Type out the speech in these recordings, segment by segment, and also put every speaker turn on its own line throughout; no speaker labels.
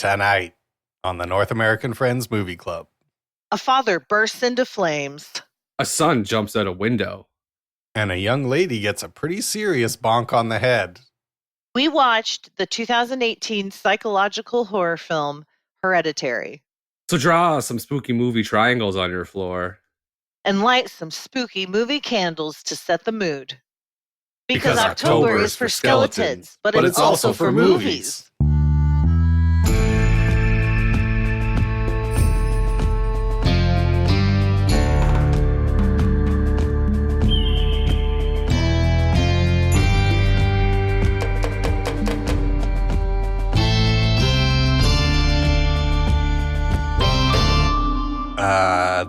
Tonight on the North American Friends Movie Club.
A father bursts into flames.
A son jumps out a window.
And a young lady gets a pretty serious bonk on the head.
We watched the 2018 psychological horror film, Hereditary.
So draw some spooky movie triangles on your floor.
And light some spooky movie candles to set the mood.
Because October is for skeletons, but it's also for movies.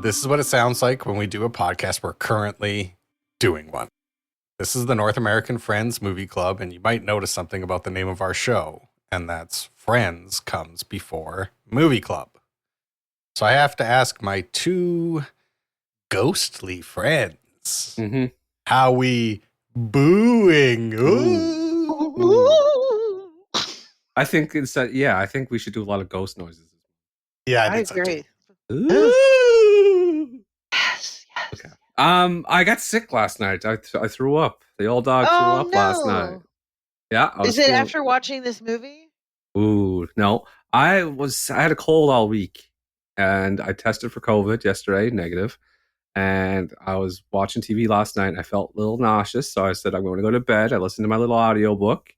This is what it sounds like when we do a podcast. We're currently doing one. This is the North American Friends Movie Club, and you might notice something about the name of our show, and that's Friends comes before Movie Club. So I have to ask my two ghostly friends, how we booing? Ooh.
I think I think we should do a lot of ghost noises.
Yeah,
I agree.
Ooh.
Yes.
Okay. I got sick last night. I threw up. The old dog threw up last night. Yeah.
Is it after watching this movie?
Ooh, no. I had a cold all week, and I tested for COVID yesterday, negative. And I was watching TV last night, and I felt a little nauseous, so I said, I'm going to go to bed. I listened to my little audiobook,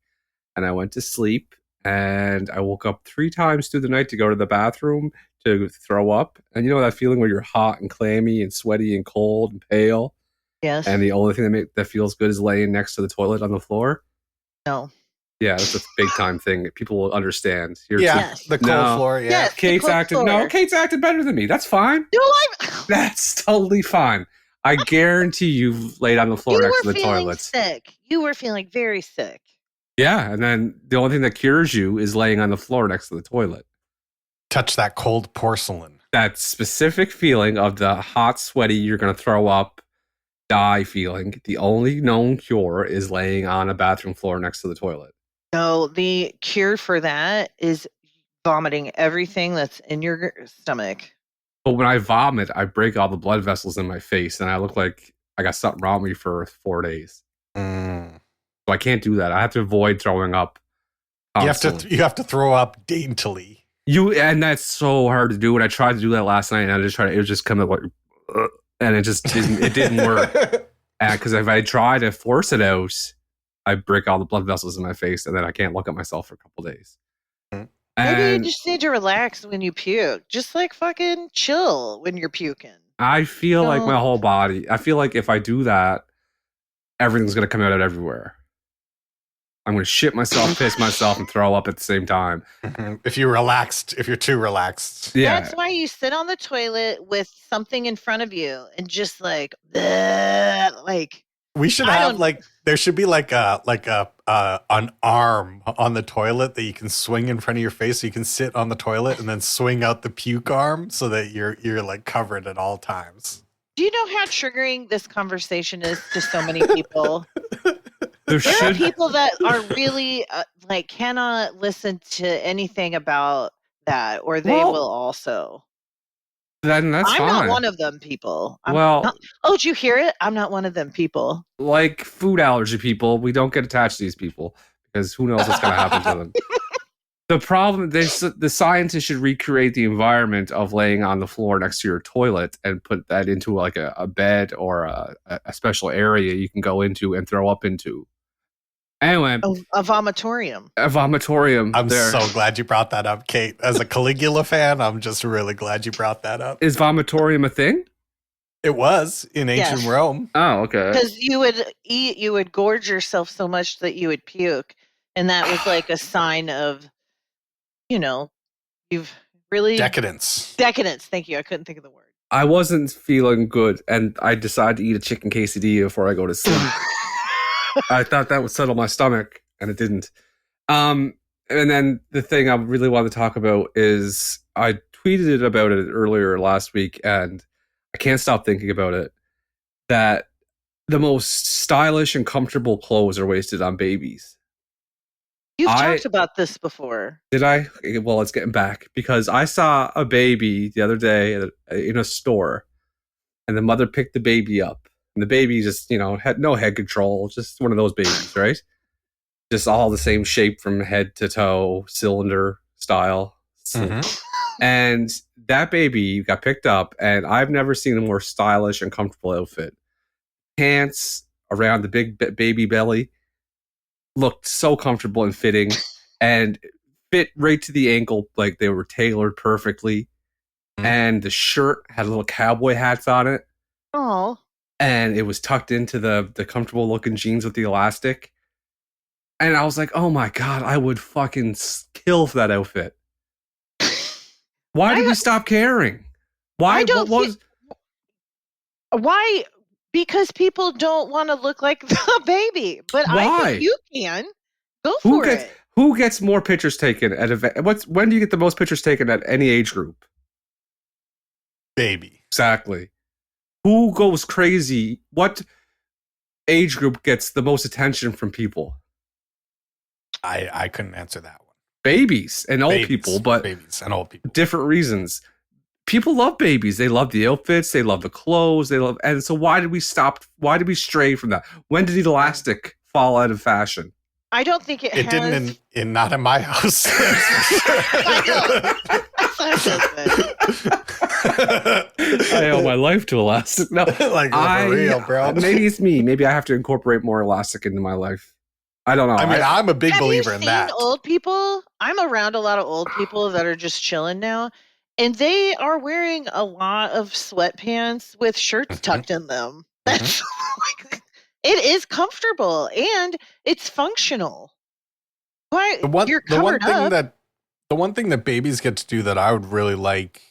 and I went to sleep, and I woke up 3 times through the night to go to the bathroom to throw up. And you know that feeling where you're hot and clammy and sweaty and cold and pale?
Yes.
And the only thing that feels good is laying next to the toilet on the floor?
No.
Yeah, that's a big time thing. People will understand.
Yes. The cold floor, yeah.
Yes,
Kate's acted better than me. That's fine.
No,
That's totally fine. I guarantee you've laid on the floor next to the toilet.
Sick. You were feeling very sick.
Yeah, and then the only thing that cures you is laying on the floor next to the toilet.
Touch that cold porcelain.
That specific feeling of the hot, sweaty, you're going to throw up, die feeling. The only known cure is laying on a bathroom floor next to the toilet.
No, the cure for that is vomiting everything that's in your stomach.
But when I vomit, I break all the blood vessels in my face, and I look like I got something wrong with me for 4 days. So I can't do that. I have to avoid throwing up. Constantly.
You have to throw up daintily.
And that's so hard to do. And I tried to do that last night, and it was just kind of like, and it didn't work. Because if I try to force it out, I break all the blood vessels in my face, and then I can't look at myself for a couple days.
Maybe you just need to relax when you puke. Just like fucking chill when you're puking.
I feel like my whole body. I feel like if I do that, everything's going to come out everywhere. I'm going to shit myself, piss myself, and throw up at the same time.
If you're too relaxed.
Yeah.
That's why you sit on the toilet with something in front of you and just like, like.
We should have there should be an arm on the toilet that you can swing in front of your face, so you can sit on the toilet and then swing out the puke arm so that you're like covered at all times.
Do you know how triggering this conversation is to so many people? There are people that are really cannot listen to anything about that, or they will also.
Then that's
I'm
fine.
not one of them people. Did you hear it? I'm not one of them people.
Like food allergy people, we don't get attached to these people because who knows what's going to happen to them. The problem, the scientists should recreate the environment of laying on the floor next to your toilet and put that into like a bed or a special area you can go into and throw up into. Anyway.
A vomitorium.
A vomitorium.
I'm so glad you brought that up, Kate. As a Caligula fan, I'm just really glad you brought that up.
Is vomitorium a thing?
It was in ancient Rome.
Oh, okay.
Because you would gorge yourself so much that you would puke. And that was like a sign of, you've really...
Decadence.
Thank you. I couldn't think of the word.
I wasn't feeling good, and I decided to eat a chicken quesadilla before I go to sleep. I thought that would settle my stomach, and it didn't. And then the thing I really want to talk about is I tweeted about it earlier last week, and I can't stop thinking about it, that the most stylish and comfortable clothes are wasted on babies.
You've talked about this before.
Did I? Well, it's getting back because I saw a baby the other day in a store, and the mother picked the baby up, and the baby just, had no head control, just one of those babies, right? Just all the same shape from head to toe, cylinder style. And that baby got picked up, and I've never seen a more stylish and comfortable outfit. Pants around the big baby belly looked so comfortable and fitting, and fit right to the ankle, like they were tailored perfectly. And the shirt had little cowboy hats on it.
Oh.
And it was tucked into the comfortable looking jeans with the elastic. And I was like, oh my God, I would fucking kill for that outfit. Why did we stop caring? Why?
Why? Because people don't want to look like the baby. But
why?
I think you can. Go for it.
Who gets more pictures taken at event? When do you get the most pictures taken at any age group?
Baby.
Exactly. Who goes crazy? What age group gets the most attention from people?
I couldn't answer that one.
Babies and old people, but
babies and old people.
Different reasons. People love babies. They love the outfits. They love the clothes. And so why did we stop? Why did we stray from that? When did the elastic fall out of fashion?
I don't think it has.
Didn't not in my house.
I owe my life to elastic. No,
like for real, bro.
Maybe it's me. Maybe I have to incorporate more elastic into my life. I don't know.
I mean, I'm a big believer in that.
Have you seen old people? I'm around a lot of old people that are just chilling now, and they are wearing a lot of sweatpants with shirts tucked in them. That's it is comfortable and it's functional. Why? You're covered up.
The one thing that babies get to do that I would really like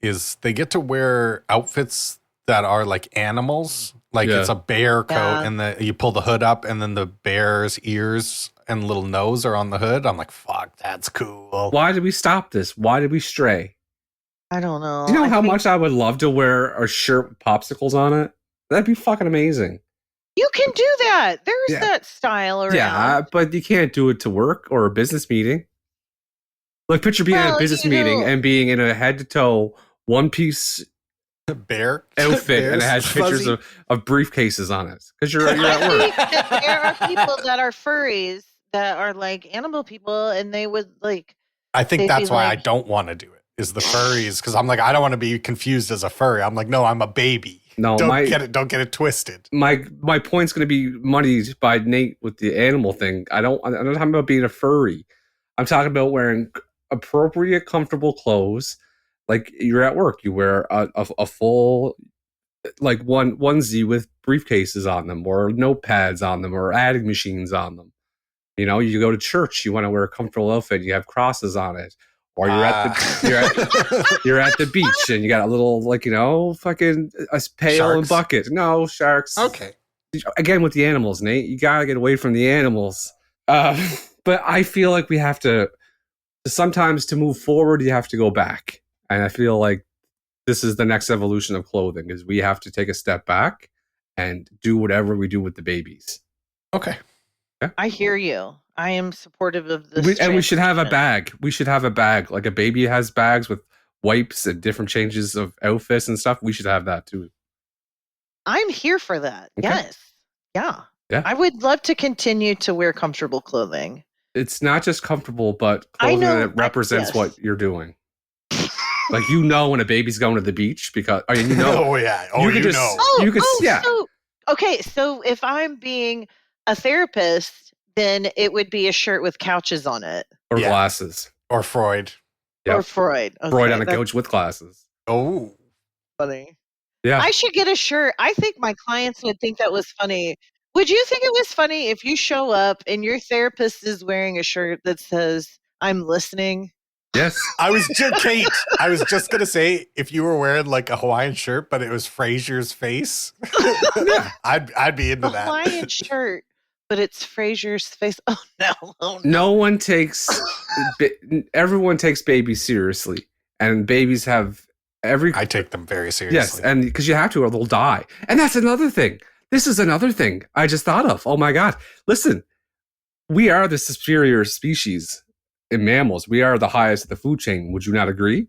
is they get to wear outfits that are like animals. Like it's a bear coat and you pull the hood up and then the bear's ears and little nose are on the hood. I'm like, fuck, that's cool.
Why did we stop this? Why did we stray?
I don't know.
Do you know how much I would love to wear a shirt with popsicles on it? That'd be fucking amazing.
You can do that. There's that style around.
Yeah, but you can't do it to work or a business meeting. Like, picture being at a business meeting and being in a head-to-toe, one-piece
bear
outfit, and it has pictures of briefcases on it. Because you're at work.
There are people that are furries that are like animal people, and they would like...
I think that's why I don't want to do it, is the furries. Because I'm like, I don't want to be confused as a furry. I'm like, no, I'm a baby.
No,
don't get it twisted.
My point's going to be muddied by Nate with the animal thing. I'm not talking about being a furry. I'm talking about wearing appropriate, comfortable clothes. Like, you're at work, you wear a full, like, onesie with briefcases on them, or notepads on them, or adding machines on them. You know, you go to church, you want to wear a comfortable outfit, you have crosses on it. Or you're at the beach and you got a little, like, fucking a pail
sharks.
and bucket. No, sharks.
Okay.
Again, with the animals, Nate, you gotta get away from the animals. But I feel like we have to sometimes, to move forward, you have to go back. And I feel like this is the next evolution of clothing, is we have to take a step back and do whatever we do with the babies.
Okay.
I hear you. I am supportive of this.
And we should have a bag. We should have a bag. Like a baby has bags with wipes and different changes of outfits and stuff. We should have that too.
I'm here for that. Okay. Yes. Yeah.
Yeah.
I would love to continue to wear comfortable clothing.
It's not just comfortable, but clothing that represents what you're doing. Like, when a baby's going to the beach because,
oh yeah. Oh, you know.
So if I'm being a therapist, then it would be a shirt with couches on it.
Or glasses.
Or Freud.
Yep. Or Freud. Okay,
Freud on a couch with glasses.
Oh.
Funny.
Yeah.
I should get a shirt. I think my clients would think that was funny. Would you think it was funny if you show up and your therapist is wearing a shirt that says, "I'm listening"?
Yes.
I was just going to say, if you were wearing like a Hawaiian shirt, but it was Frasier's face, I'd be into that.
Hawaiian shirt. But it's Frasier's face. Oh no! Oh, no.
No one takes. Everyone takes babies seriously, and babies have
I take them very seriously.
Yes, and because you have to, or they'll die. And that's another thing. This is another thing I just thought of. Oh my God! Listen, we are the superior species in mammals. We are the highest of the food chain. Would you not agree?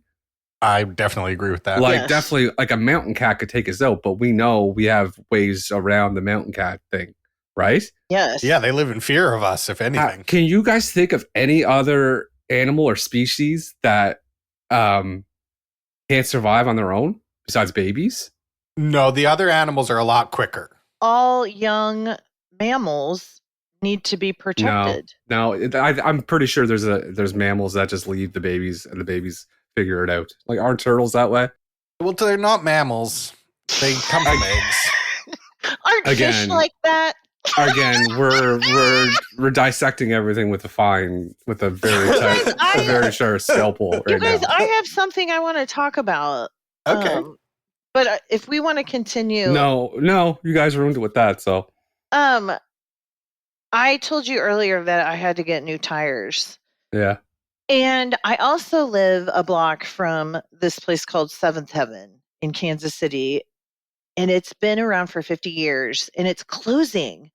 I definitely agree with that.
Like, definitely, like a mountain cat could take us out, but we know we have ways around the mountain cat thing, right?
Yes.
Yeah, they live in fear of us, if anything.
Can you guys think of any other animal or species that can't survive on their own besides babies?
No, the other animals are a lot quicker.
All young mammals need to be protected.
No, I'm pretty sure there's mammals that just leave the babies and the babies figure it out. Like, aren't turtles that way?
Well, they're not mammals. They come from eggs.
Aren't fish like that?
Again, we're dissecting everything with a very tight, a very sharp scalpel. Right
You guys,
now.
I have something I want to talk about.
Okay.
But if we want to continue,
no, you guys ruined it with that. So,
I told you earlier that I had to get new tires.
Yeah.
And I also live a block from this place called Seventh Heaven in Kansas City. And it's been around for 50 years and it's closing.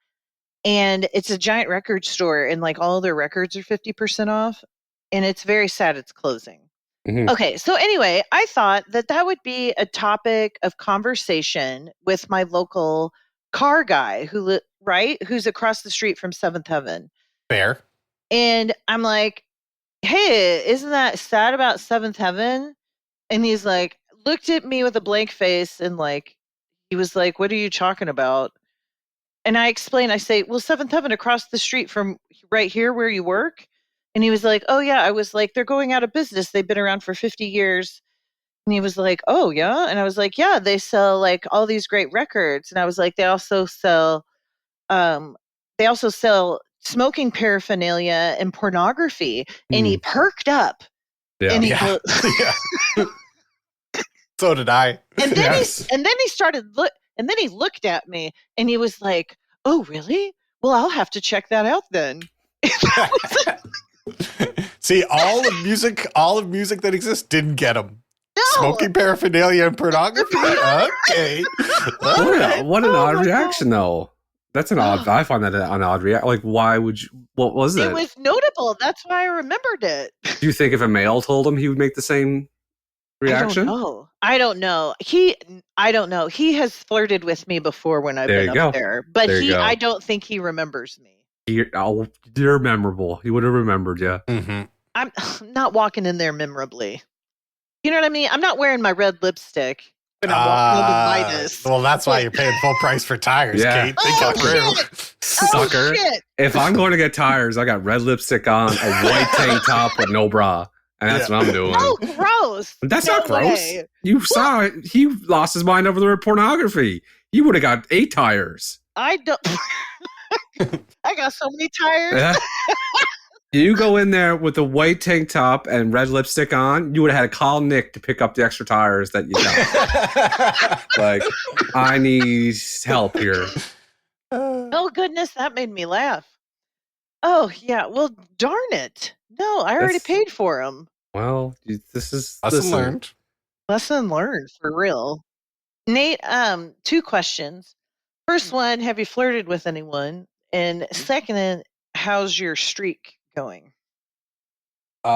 And it's a giant record store and like all their records are 50% off. And it's very sad it's closing.
Mm-hmm.
Okay. So anyway, I thought that would be a topic of conversation with my local car guy who's across the street from Seventh Heaven.
Fair.
And I'm like, hey, isn't that sad about Seventh Heaven? And he's like, looked at me with a blank face and like, he was like, what are you talking about? And I explained, I say, well, Seventh Heaven across the street from right here where you work. And he was like, oh yeah. I was like, they're going out of business. They've been around for 50 years. And he was like, oh yeah. And I was like, yeah, they sell like all these great records. And I was like, they also sell smoking paraphernalia and pornography. And he perked up.
Yeah.
And he
So did I.
And then he looked at me and he was like, oh really? Well, I'll have to check that out then.
See, all of music that exists didn't get him.
No.
Smoking paraphernalia and pornography? Okay.
What an odd reaction, though. That's an odd. I find that an odd reaction. Like, why would you? What was it?
It was notable. That's why I remembered it.
Do you think if a male told him, he would make the same reaction?
I don't know. I don't know. He has flirted with me before when I've been up there, but I don't think he remembers me.
You're memorable. He would have remembered you.
Mm-hmm.
I'm not walking in there memorably. You know what I mean? I'm not wearing my red lipstick when I'm walking into Midas.
Well, that's why you're paying full price for tires, Kate.
Sucker.
Shit.
If I'm going to get tires, I got red lipstick on, a white tank top with no bra. And that's what I'm doing.
Oh, gross.
That's not gross.
Way.
You saw it. He lost his mind over the pornography. He would have got 8 tires.
I don't. I got so many tires.
Yeah. You go in there with a white tank top and red lipstick on, you would have had to call Nick to pick up the extra tires that you got. Like, I need help here.
Oh, goodness. That made me laugh. Oh, yeah. Well, darn it. No, I already paid for them.
Well, this is
lesson learned.
Lesson learned, for real. Nate, 2 questions. First one, have you flirted with anyone? And second, how's your streak going?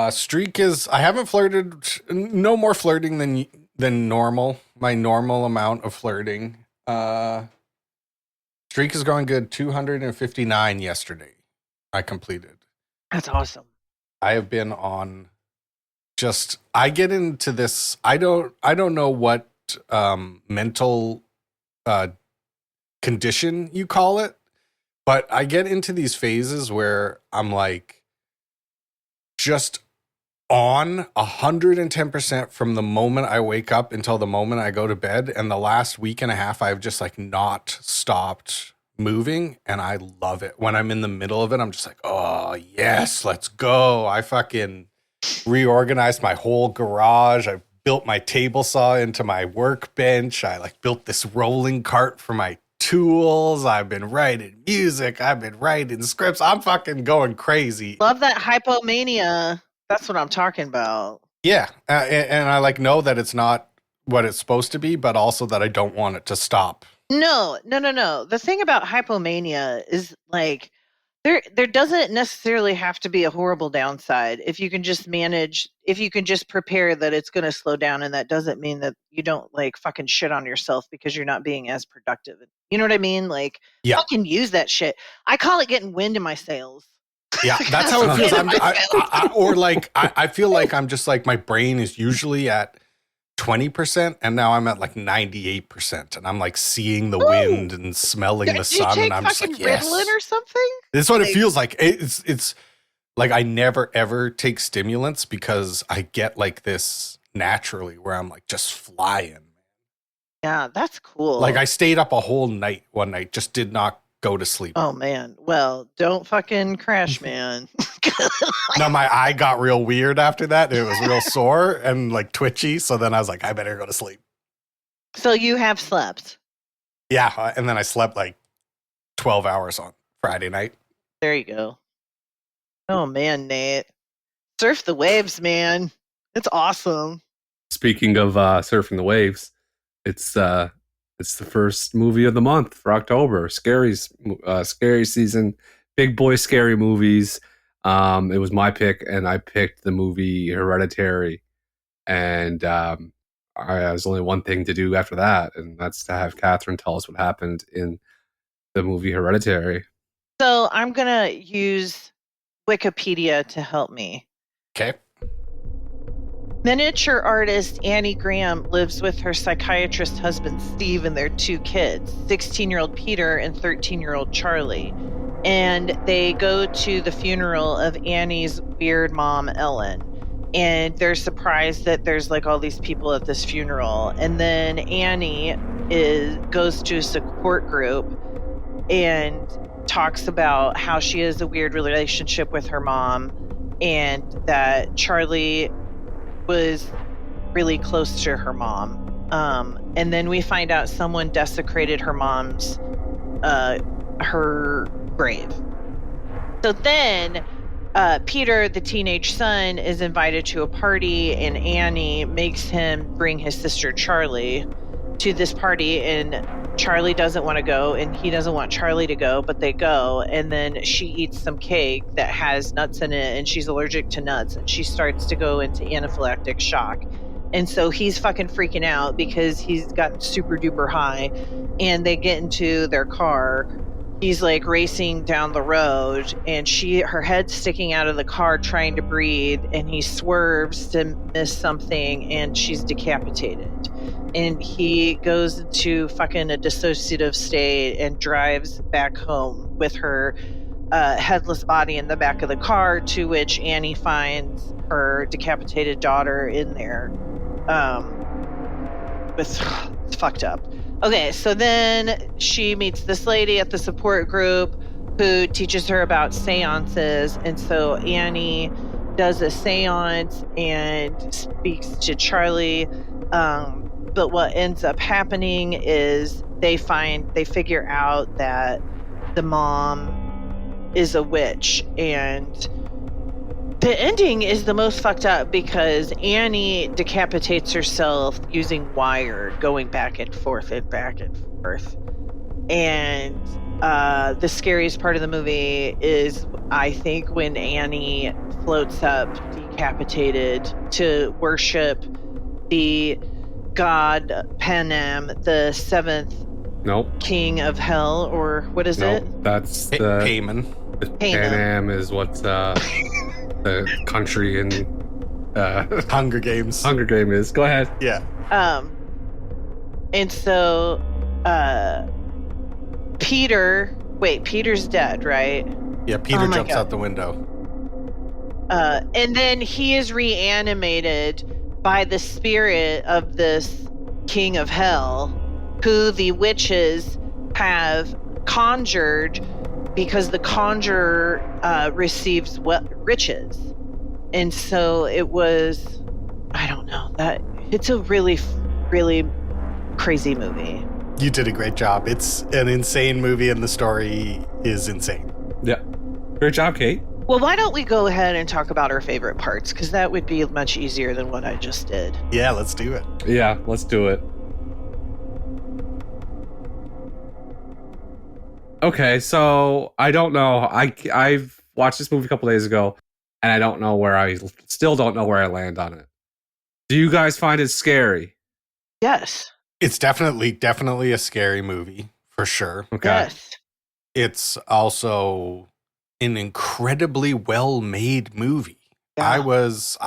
Streak is, I haven't flirted, no more flirting than normal. My normal amount of flirting. Streak is going good. 259 yesterday. I completed.
That's awesome.
I have been on I get into this. I don't know what mental condition you call it, but I get into these phases where I'm like just on 110% from the moment I wake up until the moment I go to bed. And the last week and a half, I've just like not stopped moving, and I love it. When I'm in the middle of it, I'm just like, oh yes, let's go. I fucking reorganized my whole garage. I built my table saw into my workbench. I like built this rolling cart for my tools. I've been writing music. I've been writing scripts. I'm fucking going crazy.
Love that hypomania. That's what I'm talking about.
Yeah. And I like know that it's not what it's supposed to be, but also that I don't want it to stop.
No. The thing about hypomania is like There doesn't necessarily have to be a horrible downside if you can just manage, if you can just prepare that it's going to slow down, and that doesn't mean that you don't like fucking shit on yourself because you're not being as productive. You know what I mean? Like, fucking use that shit. I call it getting wind in my sails.
Yeah, that's how it feels. I feel like I'm just like, my brain is usually at 20%, and now I'm at like 98%, and I'm like seeing the wind and smelling the sun, and I'm just like, yes.
Ritalin or something?
This is what it feels like. It's like I never ever take stimulants because I get like this naturally where I'm like just flying.
Yeah, that's cool.
Like I stayed up a whole night one night, just did not go to sleep.
Oh man. Well, don't fucking crash, man.
No, my eye got real weird after that. It was real sore and like twitchy. So then I was like, I better go to sleep.
So you have slept?
Yeah. And then I slept like 12 hours on Friday night.
There you go. Oh man, Nate. Surf the waves, man. It's awesome.
Speaking of surfing the waves, it's the first movie of the month for October. Scary season, big boy scary movies. It was my pick, and I picked the movie Hereditary. And there's only one thing to do after that, and that's to have Catherine tell us what happened in the movie Hereditary.
So I'm going to use Wikipedia to help me.
Okay.
Miniature artist Annie Graham lives with her psychiatrist husband Steve and their 2 kids, 16-year-old Peter and 13-year-old Charlie. And they go to the funeral of Annie's weird mom, Ellen. And they're surprised that there's like all these people at this funeral. And then Annie goes to a support group and talks about how she has a weird relationship with her mom, and that Charlie was really close to her mom. And then we find out someone desecrated her mom's her grave. So then Peter, the teenage son, is invited to a party, and Annie makes him bring his sister Charlie to this party, and Charlie doesn't want to go, and he doesn't want Charlie to go, but they go, and then she eats some cake that has nuts in it, and she's allergic to nuts, and she starts to go into anaphylactic shock. And so he's fucking freaking out because he's gotten super duper high, and they get into their car. He's like racing down the road, and her head's sticking out of the car trying to breathe, and he swerves to miss something, and she's decapitated. And he goes into fucking a dissociative state and drives back home with her headless body in the back of the car, to which Annie finds her decapitated daughter in there. It's fucked up. Okay, so then she meets this lady at the support group who teaches her about seances. And so Annie does a seance and speaks to Charlie. But what ends up happening is they figure out that the mom is a witch. And the ending is the most fucked up because Annie decapitates herself using wire, going back and forth and back and forth. And the scariest part of the movie is, I think, when Annie floats up decapitated to worship the god Panem, the 7th king of hell, or what is it?
That's
Paimon.
Panem is what's the country in
Hunger Games.
Hunger Game is. Go ahead.
Yeah.
And so Peter's dead, right?
Yeah, Peter jumps out the window.
And then he is reanimated by the spirit of this king of hell, who the witches have conjured because the conjurer receives riches. And so it was, I don't know, that it's a really, really crazy movie.
You did a great job. It's an insane movie, and the story is insane.
Yeah. Great job, Kate.
Well, why don't we go ahead and talk about our favorite parts? Because that would be much easier than what I just did.
Yeah, let's do it.
Yeah, let's do it. Okay, so I don't know. I've watched this movie a couple days ago, and I don't know where I still don't know where I land on it. Do you guys find it scary?
Yes.
It's definitely a scary movie for sure.
Okay.
Yes.
It's also an incredibly well-made movie.
Yeah.
I was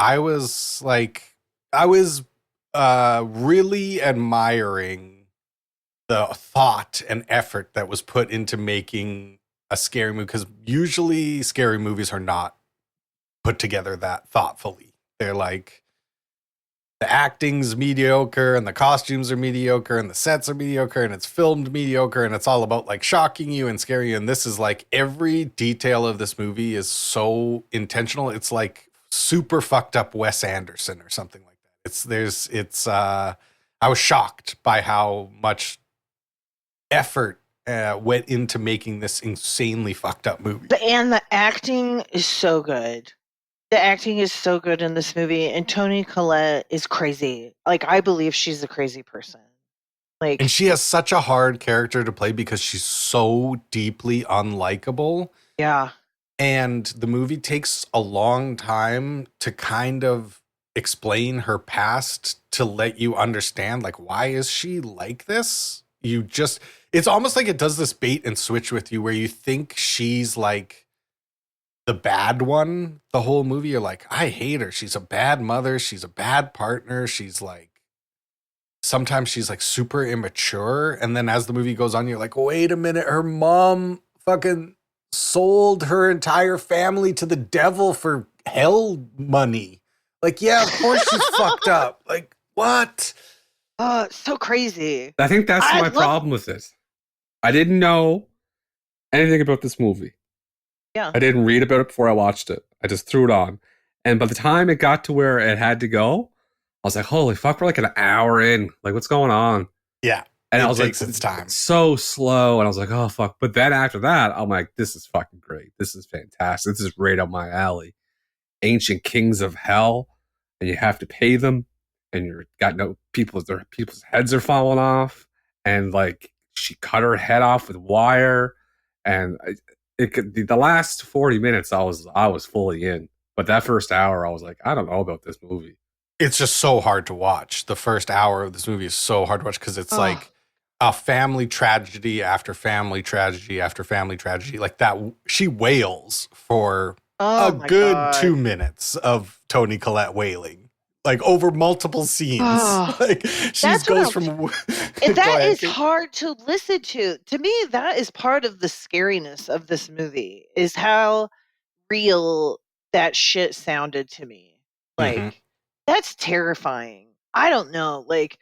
really admiring the thought and effort that was put into making a scary movie, because usually scary movies are not put together that thoughtfully. They're like, the acting's mediocre and the costumes are mediocre and the sets are mediocre and it's filmed mediocre and it's all about like shocking you and scaring you. And this is like, every detail of this movie is so intentional. It's like super fucked up Wes Anderson or something like that. I was shocked by how much effort went into making this insanely fucked up movie.
And the acting is so good. The acting is so good in this movie, and Toni Collette is crazy. Like, I believe she's a crazy person. Like,
and she has such a hard character to play because she's so deeply unlikable.
Yeah.
And the movie takes a long time to kind of explain her past to let you understand, like, why is she like this? It's almost like it does this bait and switch with you where you think she's like the bad one the whole movie. You're like, I hate her. She's a bad mother. She's a bad partner. Sometimes she's like super immature. And then as the movie goes on, you're like, wait a minute. Her mom fucking sold her entire family to the devil for hell money. Like, yeah, of course she's fucked up. Like, what?
So crazy.
I think that's my problem with this. I didn't know anything about this movie.
Yeah.
I didn't read about it before I watched it. I just threw it on. And by the time it got to where it had to go, I was like, holy fuck, we're like an hour in. Like, what's going on?
Yeah.
And I was like,
its time.
So slow. And I was like, oh, fuck. But then after that, I'm like, this is fucking great. This is fantastic. This is right up my alley. Ancient kings of hell. And you have to pay them. And you're got no people's heads are falling off. And like, she cut her head off with wire. And the last 40 minutes, I was fully in. But that first hour, I was like, I don't know about this movie.
It's just so hard to watch. The first hour of this movie is so hard to watch because it's like a family tragedy after family tragedy after family tragedy. Like that, she wails for a good 2 minutes of Toni Collette wailing. Like over multiple scenes. Like she goes from
and that is hard to listen to. To me, that is part of the scariness of this movie, is how real that shit sounded to me. Like, that's terrifying. I don't know. Like,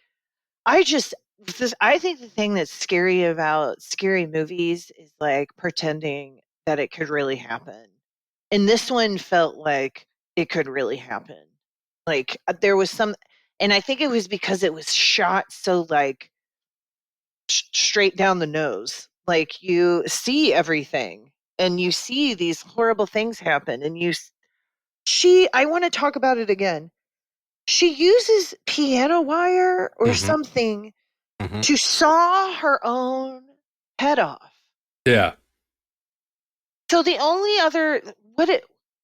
I think the thing that's scary about scary movies is like pretending that it could really happen. And this one felt like it could really happen. Like, there was and I think it was because it was shot so like straight down the nose. Like, you see everything and you see these horrible things happen, and I want to talk about it again. She uses piano wire or something to saw her own head off.
Yeah.
So the only other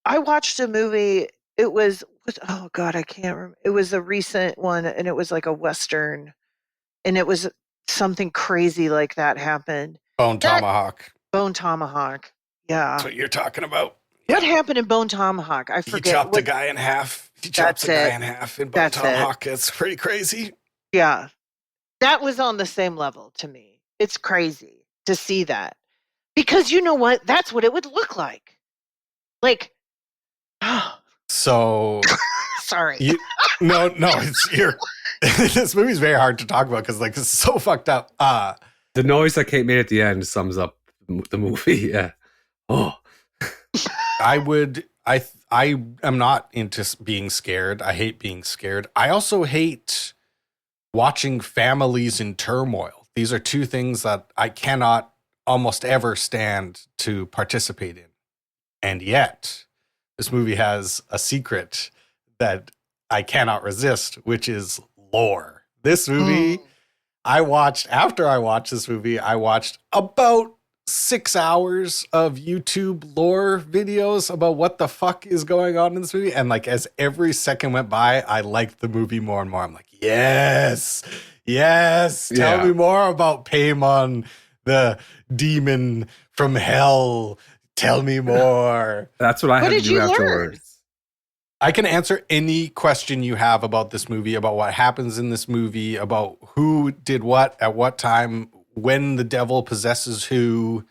I watched a movie. It was oh god, I can't remember. It was a recent one, and it was like a Western, and it was something crazy like that happened.
Bone Tomahawk.
Yeah.
That's what you're talking about.
What happened in Bone Tomahawk? I forget.
He chopped a guy in half. He chops a guy in half in Bone Tomahawk. It's pretty crazy.
Yeah. That was on the same level to me. It's crazy to see that. Because you know what? That's what it would look like. Like,
so
sorry.
This movie's very hard to talk about because like it's so fucked up.
The noise that Kate made at the end sums up the movie. Yeah. Oh.
I am not into being scared. I hate being scared. I also hate watching families in turmoil. These are two things that I cannot almost ever stand to participate in. And yet, this movie has a secret that I cannot resist, which is lore. This movie, after I watched this movie, I watched about 6 hours of YouTube lore videos about what the fuck is going on in this movie. And like, as every second went by, I liked the movie more and more. I'm like, yes, tell me more about Paimon, the demon from hell. Tell me more.
That's what I had to do afterwards.
I can answer any question you have about this movie, about what happens in this movie, about who did what at what time, when the devil possesses who,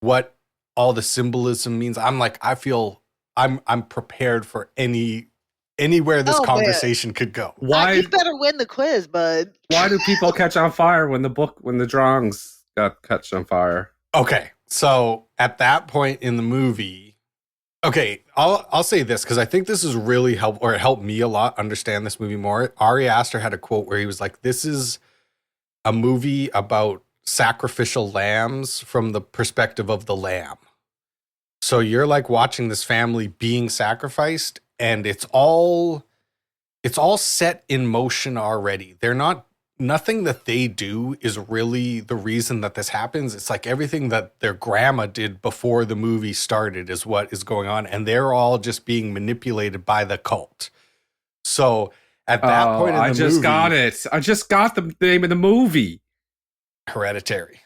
what all the symbolism means. I'm like, I feel I'm prepared for anywhere this conversation could go.
Why you better win the quiz, bud?
Why do people catch on fire when the drawings got catch on fire?
Okay, so at that point in the movie. Okay, I'll say this because I think this is really it helped me a lot understand this movie more. Ari Aster had a quote where he was like, "This is a movie about sacrificial lambs from the perspective of the lamb." So you're like watching this family being sacrificed, and it's all set in motion already. Nothing that they do is really the reason that this happens. It's like everything that their grandma did before the movie started is what is going on. And they're all just being manipulated by the cult. So at that point in the movie...
I just got the name of the movie.
Hereditary.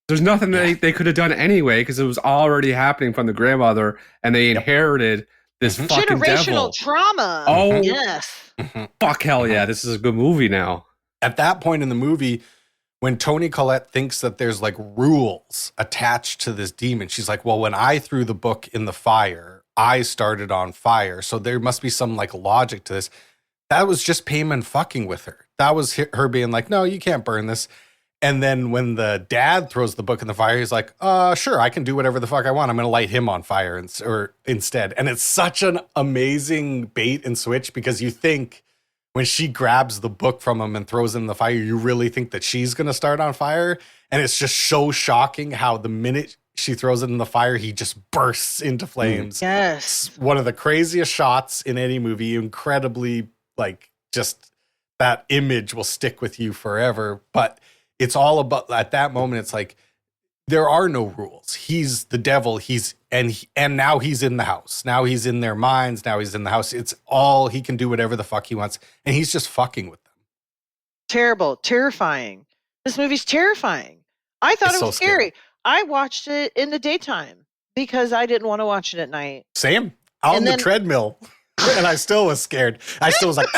There's nothing they could have done anyway because it was already happening from the grandmother and they inherited this fucking
generational trauma.
Oh,
yes.
Fuck hell yeah. This is a good movie now.
At that point in the movie, when Toni Collette thinks that there's like rules attached to this demon, she's like, well, when I threw the book in the fire, I started on fire. So there must be some like logic to this. That was just Paimon fucking with her. That was her being like, no, you can't burn this. And then when the dad throws the book in the fire, he's like, sure, I can do whatever the fuck I want. I'm going to light him on fire instead. And it's such an amazing bait and switch because you think, when she grabs the book from him and throws it in the fire, you really think that she's going to start on fire. And it's just so shocking how the minute she throws it in the fire, he just bursts into flames.
Yes.
It's one of the craziest shots in any movie. Incredibly, like, just that image will stick with you forever. But it's all about, at that moment, it's like, there are no rules. He's the devil. And now he's in the house. Now he's in their minds. Now he's in the house. It's all, he can do whatever the fuck he wants. And he's just fucking with them.
Terrible. Terrifying. This movie's terrifying. I thought it was scary. I watched it in the daytime because I didn't want to watch it at night.
Same. On the treadmill. And I still was scared. I still was like,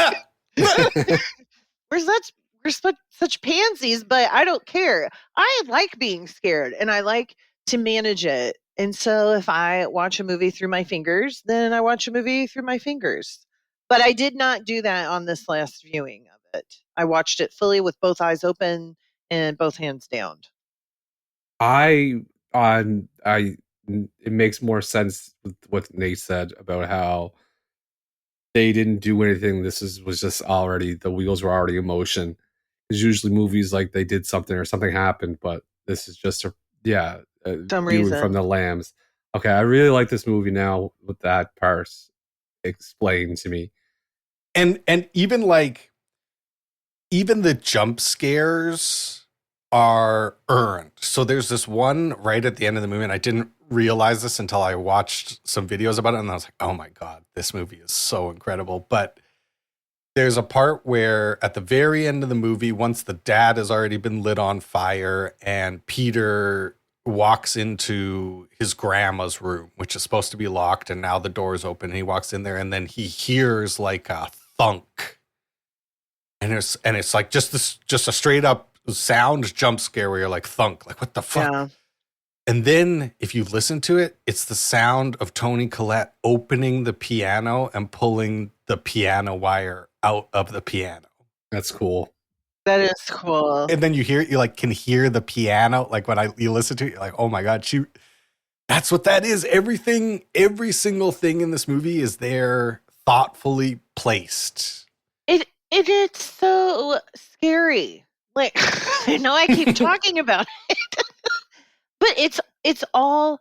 We're such pansies, but I don't care. I like being scared and I like to manage it. And so if I watch a movie through my fingers, then I watch a movie through my fingers. But I did not do that on this last viewing of it. I watched it fully with both eyes open and both hands down.
It makes more sense with what Nate said about how they didn't do anything. This was just already, the wheels were already in motion. There's usually movies like they did something or something happened, but this is just
some reason
from the lambs. Okay, I really like this movie now with that part explained to me.
And even the jump scares are earned. So there's this one right at the end of the movie, and I didn't realize this until I watched some videos about it, and I was like, oh my God, this movie is so incredible. But there's a part where at the very end of the movie, once the dad has already been lit on fire and Peter walks into his grandma's room, which is supposed to be locked, and now the door's open, and he walks in there, and then he hears like a thunk. And it's like just a straight up sound jump scare where you're like, thunk, like what the fuck? Yeah. And then if you listen to it, it's the sound of Toni Collette opening the piano and pulling the piano wire out of the piano.
That's cool.
That is cool.
And then you can hear the piano. Like when you listen to it, you're like, oh my God, that's what that is. Every single thing in this movie is there thoughtfully placed.
It is so scary. Like, I know I keep talking about it, but it's all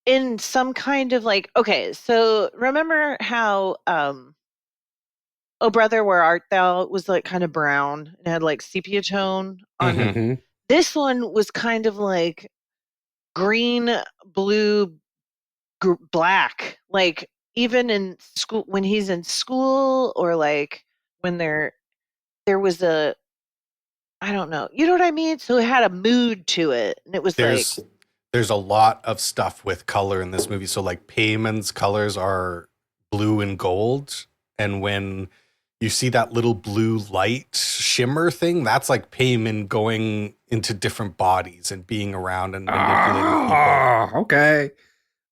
in some kind of like, okay, so remember how, Oh Brother, Where Art Thou was like kind of brown and had like sepia tone on it. This one was kind of like green, blue, black. Like even in school, when he's in school, or like when there was I don't know. You know what I mean? So it had a mood to it. And it was
there's a lot of stuff with color in this movie. So like Payman's colors are blue and gold. And when you see that little blue light shimmer thing, that's like Payman going into different bodies and being around and manipulating people.
Okay.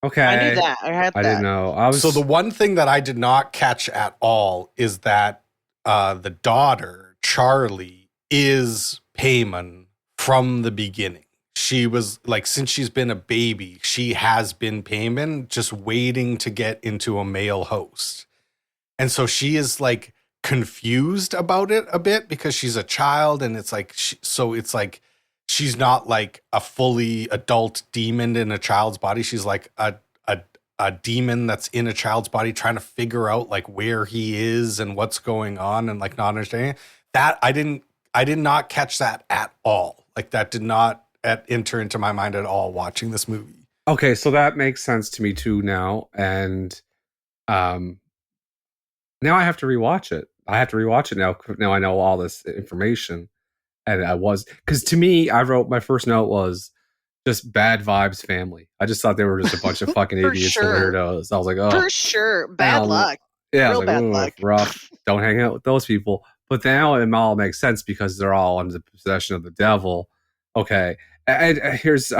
I knew that. I
didn't know.
So the one thing that I did not catch at all is that the daughter, Charlie, is Payman from the beginning. She was like, since she's been a baby, she has been Payman, just waiting to get into a male host. And so she is like confused about it a bit because she's a child, and it's like, it's like she's not like a fully adult demon in a child's body. She's like a demon that's in a child's body trying to figure out like where he is and what's going on, and like not understanding that. I did not catch that at all. Like that did not enter into my mind at all watching this movie.
Okay, so that makes sense to me too now. And now I have to rewatch it. I have to rewatch it now. Now I know all this information. And because to me, I wrote, my first note was just bad vibes family. I just thought they were just a bunch of fucking idiots and weirdos. I was like, oh.
For sure. Bad luck.
Yeah,
real bad luck.
Rough. Don't hang out with those people. But now it all makes sense because they're all under the possession of the devil. Okay. And here's,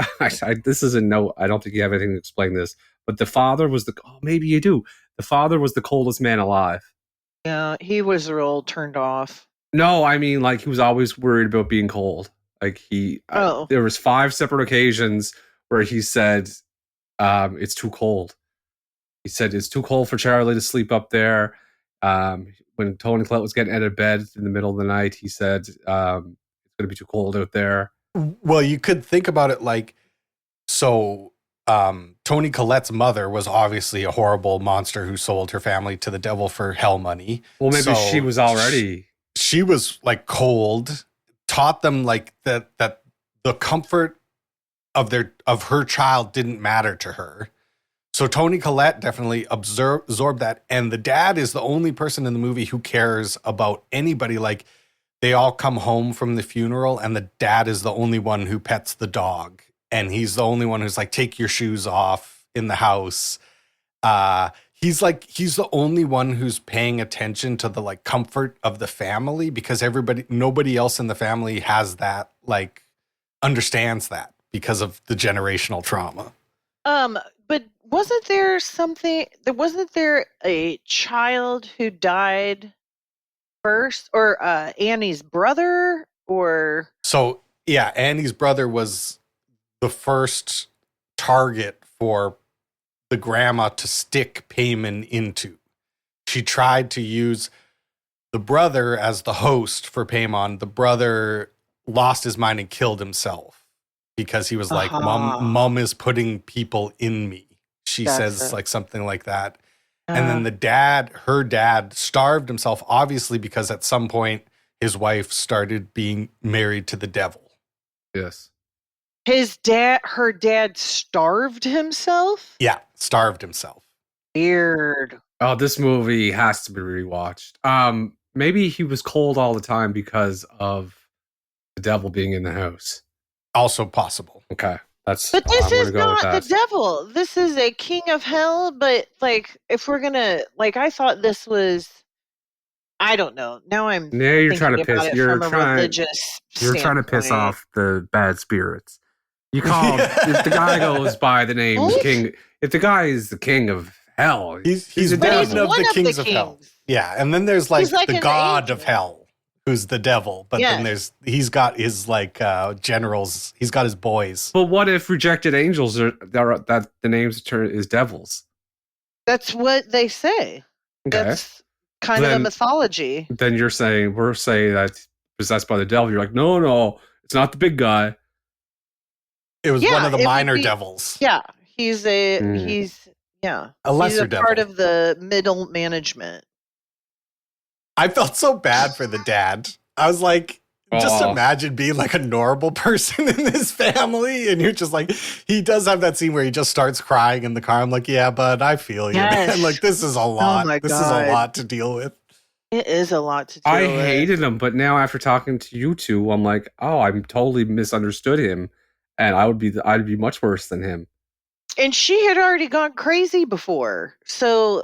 this is a note. I don't think you have anything to explain this, but the father was maybe you do. The father was the coldest man alive.
Yeah, he was real turned off.
No, I mean, like, he was always worried about being cold. Like, there was 5 separate occasions where he said, it's too cold. He said, it's too cold for Charlie to sleep up there. When Toni Collette was getting out of bed in the middle of the night, he said, it's going to be too cold out there.
Well, you could think about it like, so Toni Collette's mother was obviously a horrible monster who sold her family to the devil for hell money.
Well, maybe she was already...
She was like cold, taught them like that the comfort of her child didn't matter to her. So Toni Collette definitely absorbed that. And the dad is the only person in the movie who cares about anybody. Like, they all come home from the funeral and the dad is the only one who pets the dog. And he's the only one who's like, take your shoes off in the house. He's the only one who's paying attention to the like comfort of the family, because nobody else in the family has that, like, understands that because of the generational trauma.
But wasn't there a child who died first, or Annie's brother, or? So
yeah, Annie's brother was the first target for the grandma to stick Payman into. She tried to use the brother as the host for Payman. The brother lost his mind and killed himself because he was like, Mom is putting people in me. She says like something like that. And then her dad starved himself, obviously, because at some point his wife started being married to the devil.
Yes.
Her dad starved himself?
Yeah, starved himself.
Weird.
Oh, this movie has to be rewatched. Maybe he was cold all the time because of the devil being in the house.
Also possible.
Okay.
But this is not the devil. This is a king of hell. But like, if we're gonna, like, I thought this was, I don't know. Now
you're trying to piss. You're trying to piss
standpoint.
off the bad spirits. You call if the guy goes by the name King. If the guy is the king of hell,
he's one of the kings of hell. Yeah, and then there's like the god of hell, who's the devil. But then he's got his like generals. He's got his boys.
But what if rejected angels that the names is devils?
That's what they say. Okay. That's kind of a mythology.
Then we're saying that possessed by the devil. You're like, no, it's not the big guy.
It was one of the minor devils.
Yeah, he's a lesser devil. Part of the middle management.
I felt so bad for the dad. I was like, Just imagine being like a normal person in this family, and you're just like, he does have that scene where he just starts crying in the car. I'm like, yeah, but I feel you, man. Like, this is a lot.
my
This is
God.
a lot to deal with.
It is a lot to deal
I
with.
hated him, but now after talking to you two, I'm like, oh, I totally misunderstood him, and I'd be much worse than him.
And she had already gone crazy before, so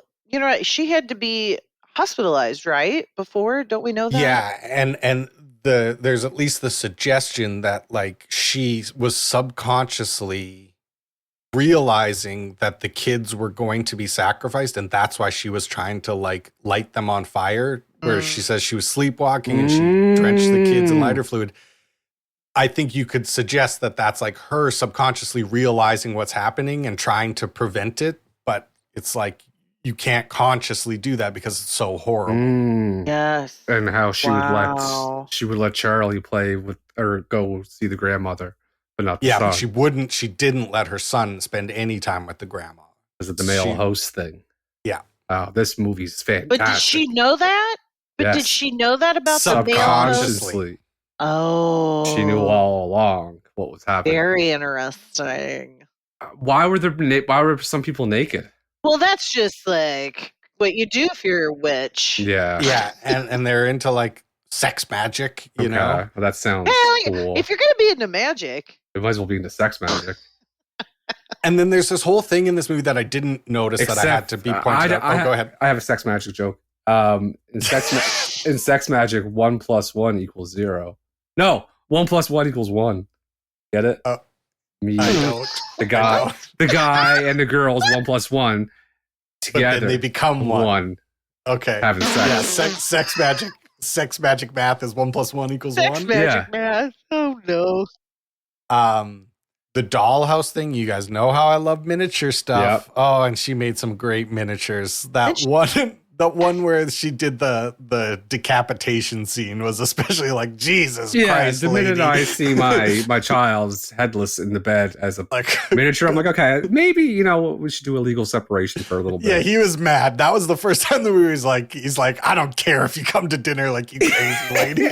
she had to be hospitalized, right? Before, don't we know that?
Yeah, and there's at least the suggestion that like she was subconsciously realizing that the kids were going to be sacrificed, and that's why she was trying to like light them on fire. Where she says she was sleepwalking and she drenched the kids in lighter fluid. I think you could suggest that that's like her subconsciously realizing what's happening and trying to prevent it, but it's like you can't consciously do that because it's so horrible.
Yes.
And how she would let Charlie play with or go see the grandmother, but not the son.
But she didn't let her son spend any time with the grandma.
Is it the male host thing?
Yeah.
Wow, this movie's fantastic.
But did she know that? Did she know that about the male host?
Subconsciously.
Oh.
She knew all along what was happening.
Very interesting.
Why were some people naked?
Well, that's just like what you do if you're a witch.
Yeah.
Yeah, and they're into like sex magic, you know?
Well, that sounds cool.
If you're going to be into magic.
It might as well be into sex magic.
And then there's this whole thing in this movie that I didn't notice that I had to be pointed out. Go ahead.
I have a sex magic joke. In sex magic, 1 + 1 = 0. No, 1 + 1 = 1. Get it? Me,
I don't.
the guy, and the girls 1 + 1 together.
But then they become one. Okay.
Having sex.
Yeah, sex magic. Sex magic math is 1 + 1 = 1.
Sex magic math. Oh no.
The dollhouse thing, you guys know how I love miniature stuff.
Yep.
Oh, and she made some great miniatures. The one where she did the decapitation scene was especially like, Jesus Christ,
the minute
lady.
I see my child's headless in the bed as a miniature, I'm like, okay, maybe, we should do a legal separation for a little bit.
Yeah, he was mad. That was the first time the movie was like, he's like, I don't care if you come to dinner, like, you crazy lady.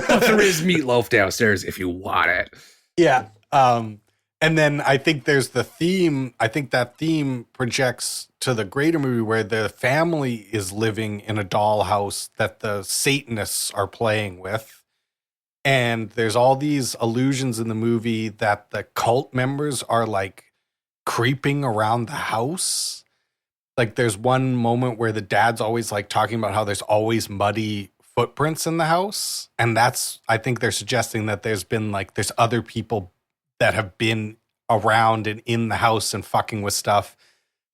But there is meatloaf downstairs if you want it.
Yeah. And then I think there's the theme. I think that theme projects to the greater movie where the family is living in a dollhouse that the Satanists are playing with. And there's all these allusions in the movie that the cult members are like creeping around the house. Like there's one moment where the dad's always like talking about how there's always muddy footprints in the house. And I think they're suggesting that there's other people that have been around and in the house and fucking with stuff,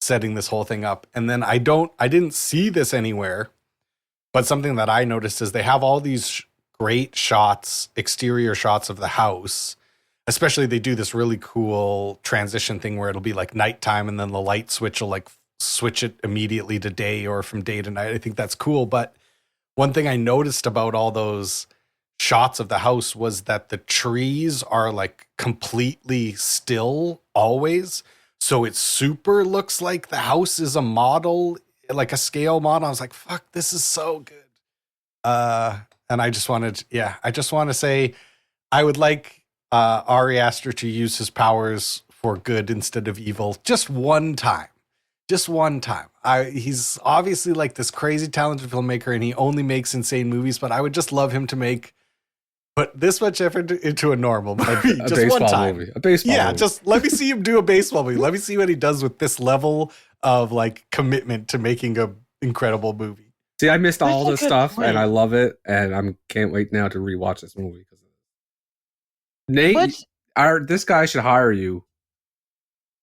setting this whole thing up. And then I didn't see this anywhere, but something that I noticed is they have all these great shots, exterior shots of the house. Especially they do this really cool transition thing where it'll be like nighttime and then the light switch will like switch it immediately to day or from day to night. I think that's cool. But one thing I noticed about all those shots of the house was that the trees are like completely still always. So it super looks like the house is a model, like a scale model. I was like, fuck, this is so good. And I just want to say I would like Ari Aster to use his powers for good instead of evil. Just one time. He's obviously like this crazy talented filmmaker and he only makes insane movies, but I would just love him to put this much effort into a normal movie.
A
just
baseball
one time.
movie. A baseball movie.
Just let me see him do a baseball movie. Let me see what he does with this level of like commitment to making a incredible movie.
See, I missed all this stuff and I love it. And I can't wait now to rewatch this movie. Nate, this guy should hire you.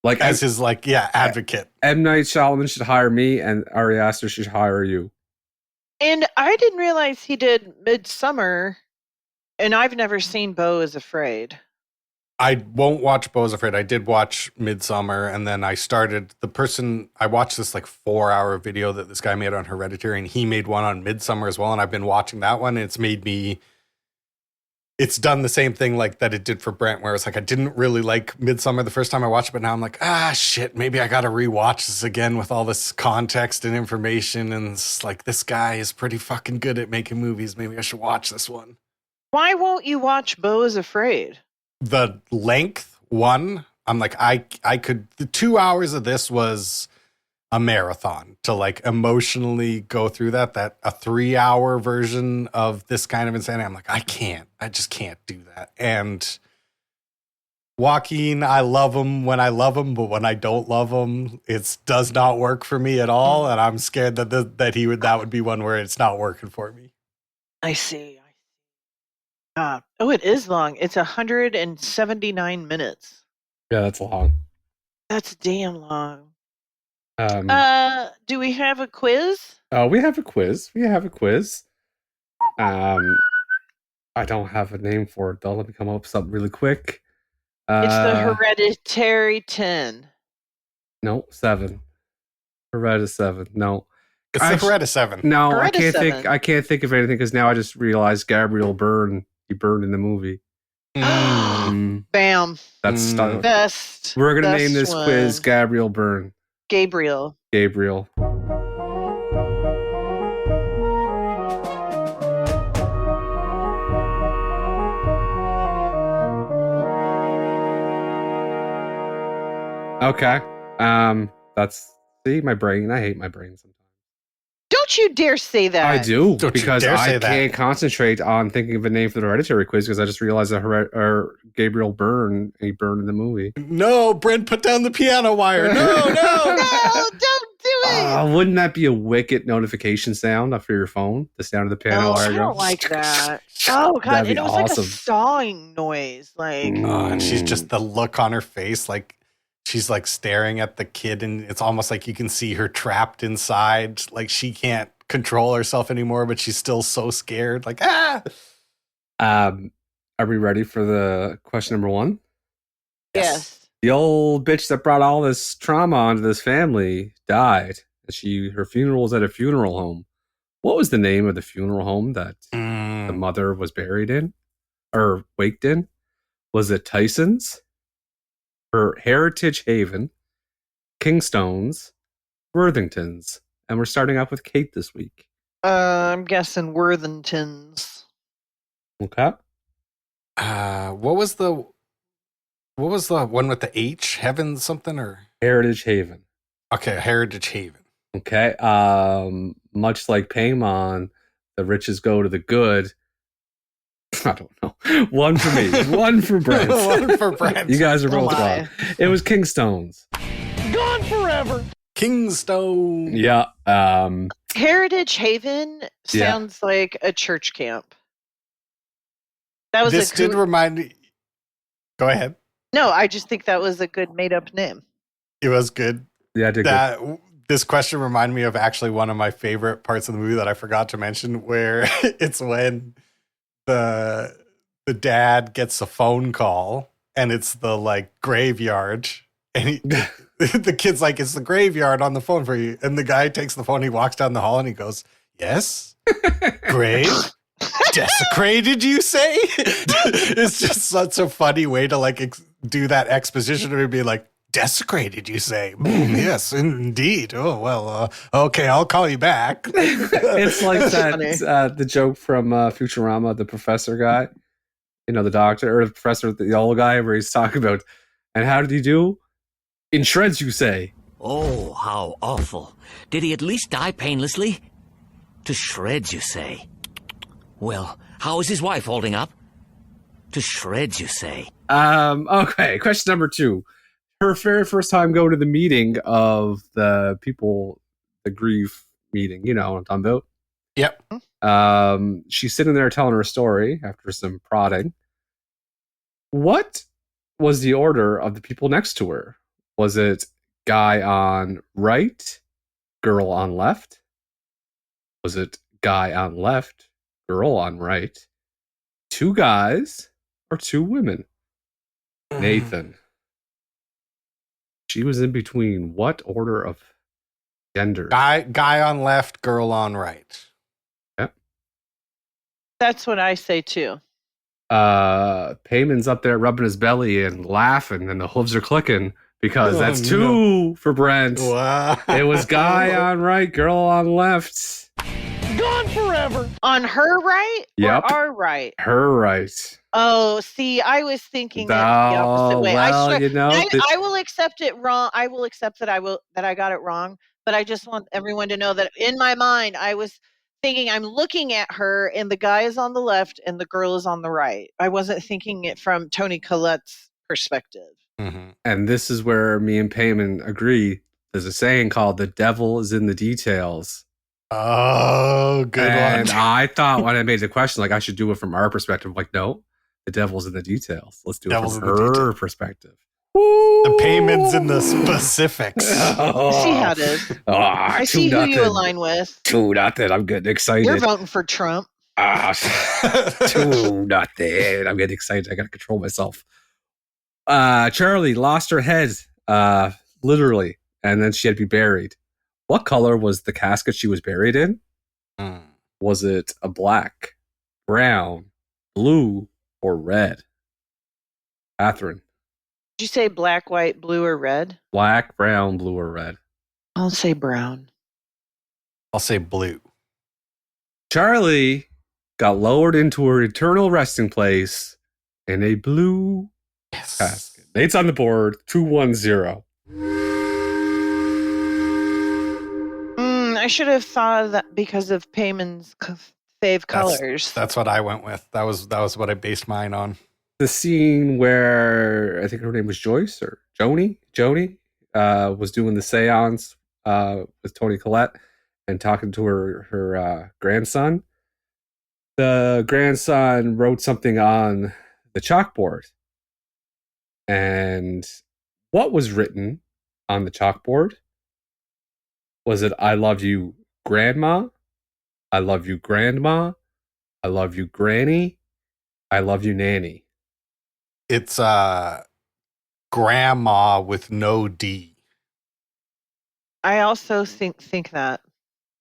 Like
as his advocate.
M. Night Shyamalan should hire me and Ari Aster should hire you.
And I didn't realize he did Midsummer. And I've never seen Beau is Afraid.
I won't watch Beau is Afraid. I did watch Midsummer, and then I watched this like 4-hour video that this guy made on Hereditary, and he made one on Midsummer as well, and I've been watching that one, and it's done the same thing like that it did for Brent, where it's like I didn't really like Midsummer the first time I watched it, but now I'm like, shit, maybe I gotta rewatch this again with all this context and information, and it's like, this guy is pretty fucking good at making movies. Maybe I should watch this one.
Why won't you watch Beau is Afraid?
The length, one, I'm like, I could, the 2 hours of this was a marathon to like emotionally go through that a 3 hour version of this kind of insanity. I'm like, I just can't do that. And Joaquin, I love him when I love him, but when I don't love him, it does not work for me at all. And I'm scared that that would be one where it's not working for me.
I see. It is long. It's 179 minutes.
Yeah, that's long.
That's damn long. Do we have a quiz?
We have a quiz. I don't have a name for it though. Let me come up with something really quick.
It's the Hereditary 10.
No, 7. Hereditary 7. No.
It's the Hereditary 7.
No,
Hereditary
I can't think of anything because now I just realized Gabriel Byrne. He burned in the movie.
Bam.
That's
Best.
We're gonna name this quiz Gabriel Byrne.
Gabriel.
Okay. My brain. I hate my brain sometimes.
Don't you dare say that.
I do, because I can't concentrate on thinking of a name for the Hereditary quiz because I just realized that Gabriel Byrne, he burned in the movie.
No, Brent, put down the piano wire. No.
No, don't do it.
Wouldn't that be a wicked notification sound for your phone? The sound of the piano wire.
I don't like that. Oh, God. And it was awesome. Like a sawing noise. Like,
and she's just the look on her face, like, she's like staring at the kid, and it's almost like you can see her trapped inside. Like she can't control herself anymore, but she's still so scared. Like, ah.
Are we ready for the question number 1?
Yes.
The old bitch that brought all this trauma onto this family died. Her funeral was at a funeral home. What was the name of the funeral home that the mother was buried in or waked in? Was it Tyson's? For Heritage Haven, Kingstones, Worthingtons, and we're starting off with Kate this week.
I'm guessing Worthingtons.
Okay.
What was the one with the H? Heaven something or
Heritage Haven?
Okay, Heritage Haven.
Okay. Much like Paimon, the riches go to the good. I don't know. 1 for me. 1 for Brent.
1 for Brent.
You guys are both wrong. It was Kingstones.
Gone forever.
Kingstone.
Yeah.
Heritage Haven sounds like a church camp. That was
did remind me. Go ahead.
No, I just think that was a good made-up name.
It was good.
Yeah, I did good.
This question reminded me of actually one of my favorite parts of the movie that I forgot to mention, where it's when the dad gets a phone call and it's the like graveyard, and the kid's like, it's the graveyard on the phone for you, and the guy takes the phone, he walks down the hall and he goes, yes, grave desecrated, you say? It's just such a funny way to like do that exposition to be like, desecrated, you say? Yes, indeed. Oh, well, okay, I'll call you back.
It's like that the joke from Futurama, the professor guy, the doctor, or the professor, the old guy, where he's talking about, and how did he do? In shreds, you say.
Oh, how awful. Did he at least die painlessly? To shreds, you say. Well, how is his wife holding up? To shreds, you say.
Okay, question number 2. Her very first time going to the meeting of the people, the grief meeting, you know what I'm talking about?
Yep.
She's sitting there telling her story after some prodding. What was the order of the people next to her? Was it guy on right, girl on left? Was it guy on left, girl on right? 2 guys or 2 women? Nathan. She was in between what order of gender?
Guy on left, girl on right.
Yep.
That's what I say too.
Payman's up there rubbing his belly and laughing, and the hooves are clicking because that's 2 for Brent.
Wow.
It was guy on right, girl on left.
Gone forever.
forever.
On her right
Yep.
or our right?
Her right.
Oh, see, I was thinking it the opposite way.
Well,
I swear, I
the-
will accept it wrong. I will accept that I got it wrong. But I just want everyone to know that in my mind, I was thinking I'm looking at her, and the guy is on the left, and the girl is on the right. I wasn't thinking it from Toni Collette's perspective.
Mm-hmm.
and this is where me and Payman agree. There's a saying called "the devil is in the details."
Oh, good
And
one.
I thought when I made the question, like I should do it from our perspective. I'm like, no, the devil's in the details. Let's do
Devil's
it
in
from
the
her
detail.
perspective.
The payments in the specifics.
I see how it is. I see who you align with.
2-0. I'm getting excited.
You're voting for Trump.
2-0. I'm getting excited. I got to control myself. Charlie lost her head, literally, and then she had to be buried. What color was the casket she was buried in?
Mm.
Was it a black, brown, blue, or red? Catherine.
Did you say black, white, blue, or red?
Black, brown, blue, or red?
I'll say brown.
I'll say blue.
Charlie got lowered into her eternal resting place in a blue casket. Nate's on the board, 2-1-0.
I should have thought of that because of Payman's fave colors.
That's what I went with. That was what I based mine on.
The scene where I think her name was Joyce or Joni was doing the seance with Toni Collette and talking to her grandson. The grandson wrote something on the chalkboard. And what was written on the chalkboard? Was it, I love you, Grandma? I love you, Grandma? I love you, Granny? I love you, Nanny.
It's grandma with no D.
I also think that.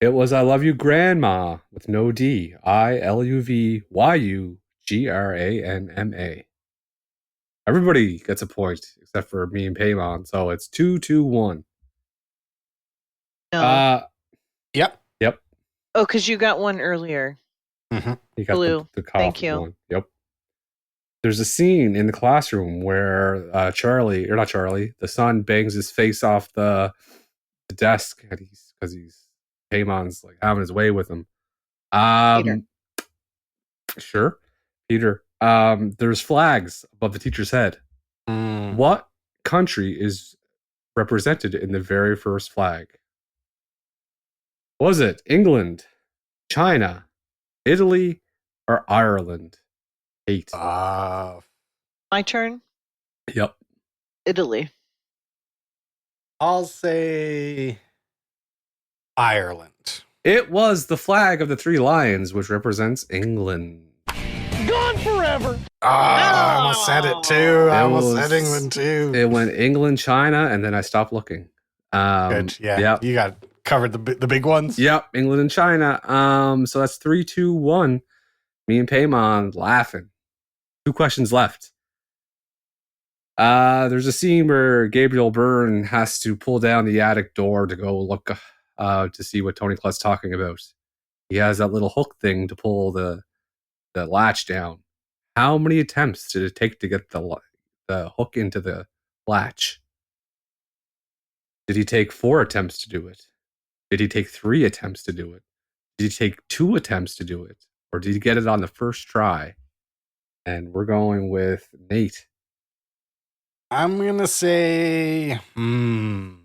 It was I love you, Grandma, with no D. ILUVYUGRANMA. Everybody gets a point except for me and Paymon, so it's 2-2-1.
No.
Yep.
Oh, because you got one earlier.
Mm-hmm.
You got
Blue.
the
Thank you.
one. Yep. There's a scene in the classroom where the son bangs his face off the desk because Paymon's like having his way with him.
Peter.
Sure, Peter. There's flags above the teacher's head.
Mm.
What country is represented in the very first flag? Was it England, China, Italy, or Ireland? 8.
My turn?
Yep.
Italy.
I'll say Ireland.
It was the flag of the 3 lions, which represents England.
Gone forever.
I almost said it too. I almost said England too.
It went England, China, and then I stopped looking.
Good. Yeah.
Yep.
You got covered the big ones.
Yep. England and China. So that's 3-2-1. Me and Paymon laughing. 2 questions left. There's a scene where Gabriel Byrne has to pull down the attic door to go look to see what Toni Collette's talking about. He has that little hook thing to pull the latch down. How many attempts did it take to get the hook into the latch? Did he take 4 attempts to do it? Did he take 3 attempts to do it? Did he take 2 attempts to do it? Or did he get it on the first try? And we're going with Nate.
I'm going to say, good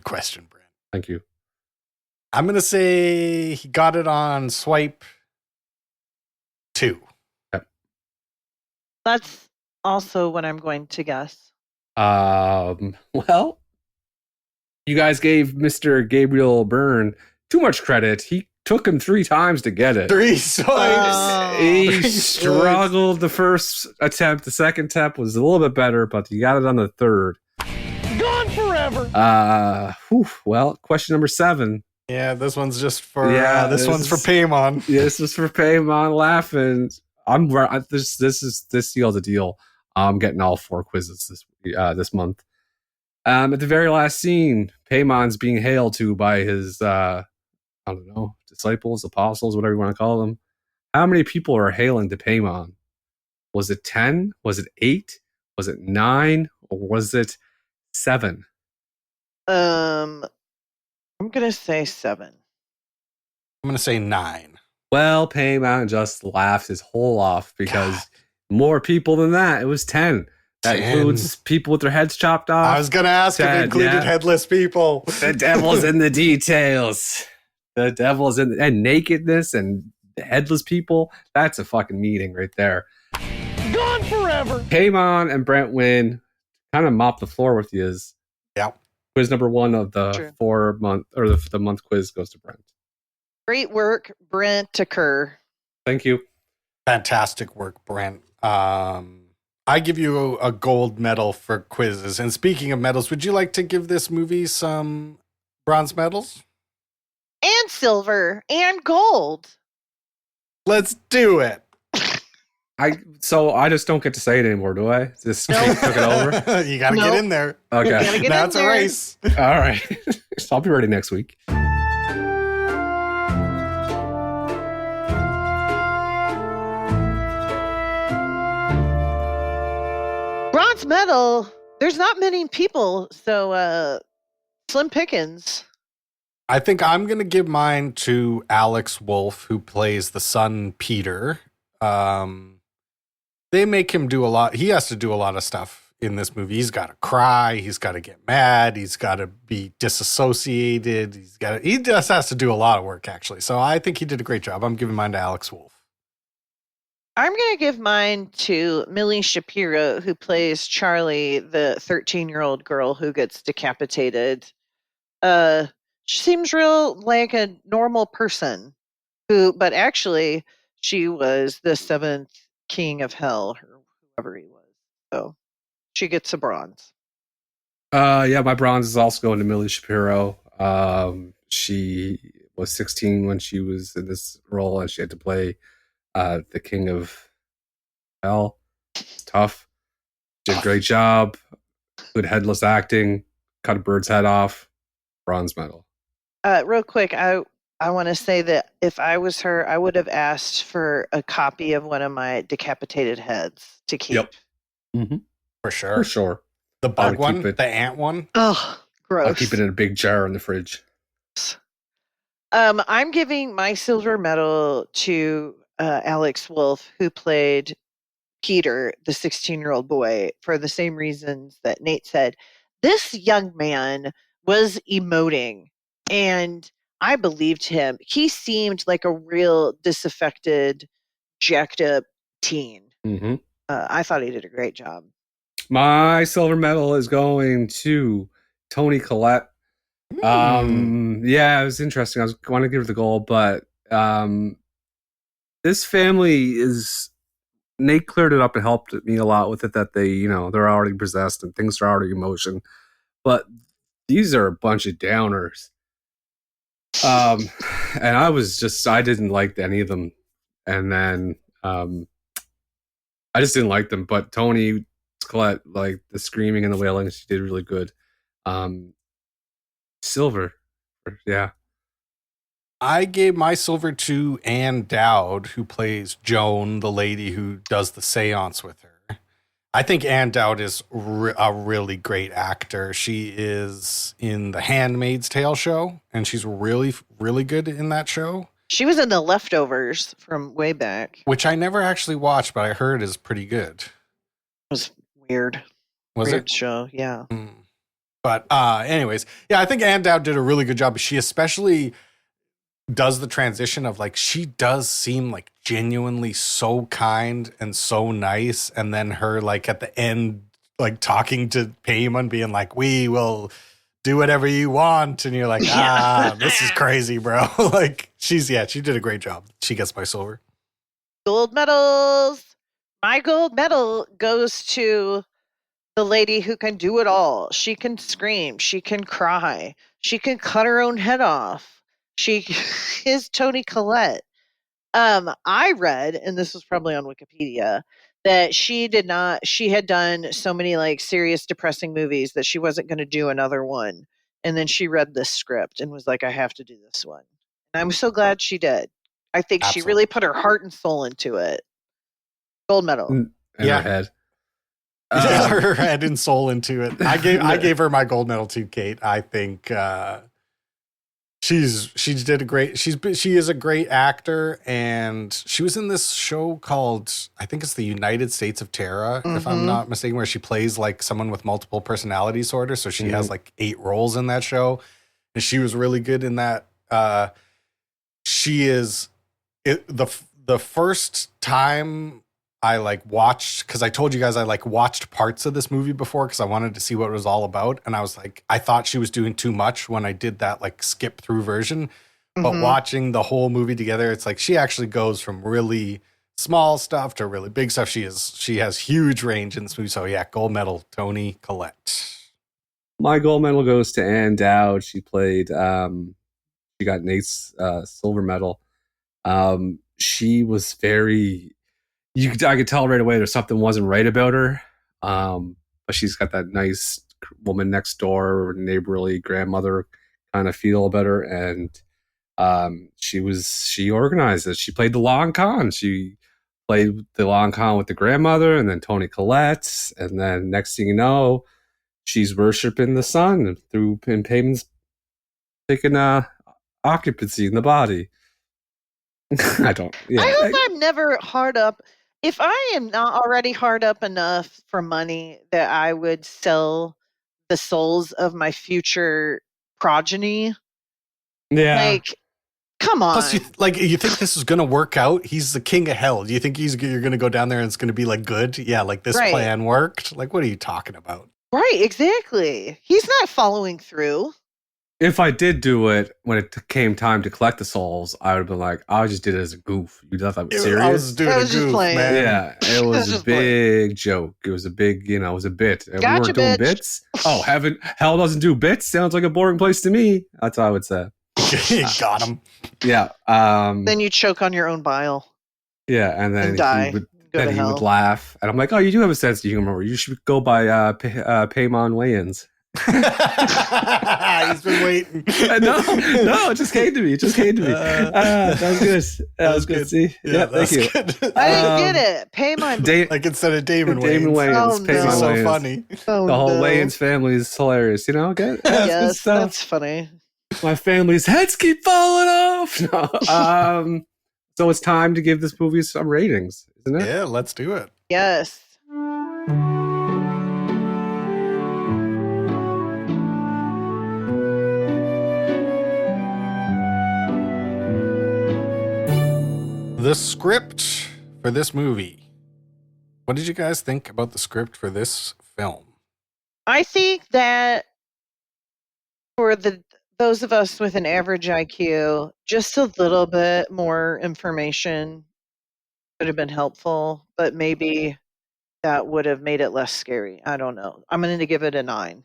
question, Brent.
Thank you.
I'm going to say he got it on swipe 2.
Yep.
That's also what I'm going to guess.
Well, you guys gave Mr. Gabriel Byrne too much credit. He took him 3 times to get it.
3 swipes.
He struggled the first attempt. The second attempt was a little bit better, but he got it on the third.
Gone forever.
Well, question number 7.
Yeah, this one's just for
this
one's for Paymon.
Yeah, this is for Paymon laughing. This seals the deal. I'm getting all 4 quizzes this month. At the very last scene, Paymon's being hailed to by his disciples, apostles, whatever you want to call them. How many people are hailing to Paimon? Was it 10? Was it 8? Was it 9? Or was it 7?
I'm gonna say 7.
I'm going to say 9.
Well, Paimon just laughed his whole off because more people than that. It was 10. That
10.
includes people with their heads chopped off.
I was going to ask if it included headless people.
The devil's in the details. The devil's in and nakedness and headless people. That's a fucking meeting right there.
Gone forever.
Paimon and Brent win. Kind of mop the floor with you.
Yeah.
Quiz number 1 of the
True.
4-month or the month quiz goes to Brent.
Great work, Brent Tucker.
Thank you.
Fantastic work, Brent. I give you a gold medal for quizzes. And speaking of medals, would you like to give this movie some bronze medals?
And silver and gold.
Let's do it.
I just don't get to say it anymore, do I? This took it over?
You got to get in there.
Okay.
Gotta get
Now
in
it's a
there.
race.
All right. So I'll be ready next week.
Bronze medal. There's not many people, so slim pickings.
I think I'm going to give mine to Alex Wolff, who plays the son Peter. They make him do a lot. He has to do a lot of stuff in this movie. He's got to cry. He's got to get mad. He's got to be disassociated. He just has to do a lot of work, actually. So I think he did a great job. I'm giving mine to Alex Wolff.
I'm going to give mine to Millie Shapiro, who plays Charlie, the 13-year-old girl who gets decapitated. She seems real like a normal person, but actually she was the 7th king of hell, or whoever he was. So she gets a bronze.
Yeah, my bronze is also going to Millie Shapiro. She was 16 when she was in this role, and she had to play the king of hell. Tough. Did a great job. Good headless acting. Cut a bird's head off. Bronze medal.
Real quick, I want to say that if I was her, I would have asked for a copy of one of my decapitated heads to keep.
Yep. Mm-hmm.
For sure.
For sure.
The
I
bug
would
one?
keep it.
The ant one?
Oh, gross.
I'll keep it in a big jar in the fridge.
I'm giving my silver medal to Alex Wolff, who played Peter, the 16-year-old boy, for the same reasons that Nate said. This young man was emoting, and I believed him. He seemed like a real disaffected, jacked up teen.
Mm-hmm.
I thought he did a great job.
My silver medal is going to Toni Collette. Yeah, it was interesting. I was going to give her the gold, but this family is. Nate cleared it up and helped me a lot with it that they, they're already possessed and things are already in motion. But these are a bunch of downers. And I didn't like any of them. And then I just didn't like them. But Toni Collette, like the screaming and the wailing, she did really good. Silver. Yeah.
I gave my silver to Ann Dowd, who plays Joan, the lady who does the seance with her. I think Ann Dowd is a really great actor. She is in the Handmaid's Tale show, and she's really, really good in that show.
She was in The Leftovers from way back.
Which I never actually watched, but I heard is pretty good.
It was weird.
Was
weird
it?
show, yeah.
But anyways, yeah, I think Ann Dowd did a really good job. She especially does the transition of like, she does seem like genuinely so kind and so nice. And then her like at the end, like talking to Paimon being like, we will do whatever you want. And you're like, this is crazy, bro. Like she did a great job. She gets my silver.
Gold medals. My gold medal goes to the lady who can do it all. She can scream. She can cry. She can cut her own head off. She is Toni Collette. I read, and this was probably on Wikipedia, that she had done so many like serious depressing movies that she wasn't going to do another one. And then she read this script and was like, I have to do this one. And I'm so glad she did. I think she
Absolutely.
really put her heart and soul into it. Gold medal.
And
Yeah.
her head.
Her head and soul into it. I gave her my gold medal too, Kate. I think she is a great actor, and she was in this show called, I think it's The United States of Terror, if I'm not mistaken, where she plays like someone with multiple personality disorder. So she has like 8 roles in that show, and she was really good in that. She is the first time I like watched, because I told you guys I like watched parts of this movie before because I wanted to see what it was all about, and I was like, I thought she was doing too much when I did that like skip through version, but watching the whole movie together, it's like she actually goes from really small stuff to really big stuff. She has huge range in this movie. So yeah, gold medal, Toni Collette.
My gold medal goes to Ann Dowd. She played. She got Nate's silver medal. She was very. I could tell right away there's something wasn't right about her. But she's got that nice woman next door, neighborly grandmother kind of feel about her, and she organized it. She played the long con. She played the long con with the grandmother, and then Toni Collette, and then next thing you know, she's worshiping the sun through payments, taking occupancy in the body. I don't. Yeah,
I hope I'm never hard up. If I am not already hard up enough for money that I would sell the souls of my future progeny,
yeah.
like, come on.
Plus, you think this is going to work out? He's the king of hell. Do you think you're going to go down there and it's going to be like good? Yeah, like this plan worked. Like, what are you talking about?
Right, exactly. He's not following through.
If I did do it when it came time to collect the souls, I would have been like, I just did it as a goof. You thought that was serious?
I was doing a goof, man.
Yeah, it was a big joke. It was a big, it was a bit. If we weren't doing bits. Oh, hell doesn't do bits? Sounds like a boring place to me. That's what I would say.
Got him.
Yeah.
Then you choke on your own bile.
Yeah, and then
die.
He would laugh. And I'm like, oh, you do have a sense of humor. You should go by Paymon Wayans.
He's been waiting.
No, it just came to me. That was good. That was good. See, yeah, thank you.
Good. I didn't get it. Paymon,
like instead of Damon
Wayans.
Oh,
no.
So
Wayans.
funny.
The whole Wayans family is hilarious. That's good stuff.
That's funny.
My family's heads keep falling off. No. So it's time to give this movie some ratings, isn't it?
Yeah, let's do it.
Yes.
The script for this movie. What did you guys think about the script for this film?
I think that for those of us with an average IQ, just a little bit more information would have been helpful, but maybe that would have made it less scary. I don't know. I'm going to give it a 9.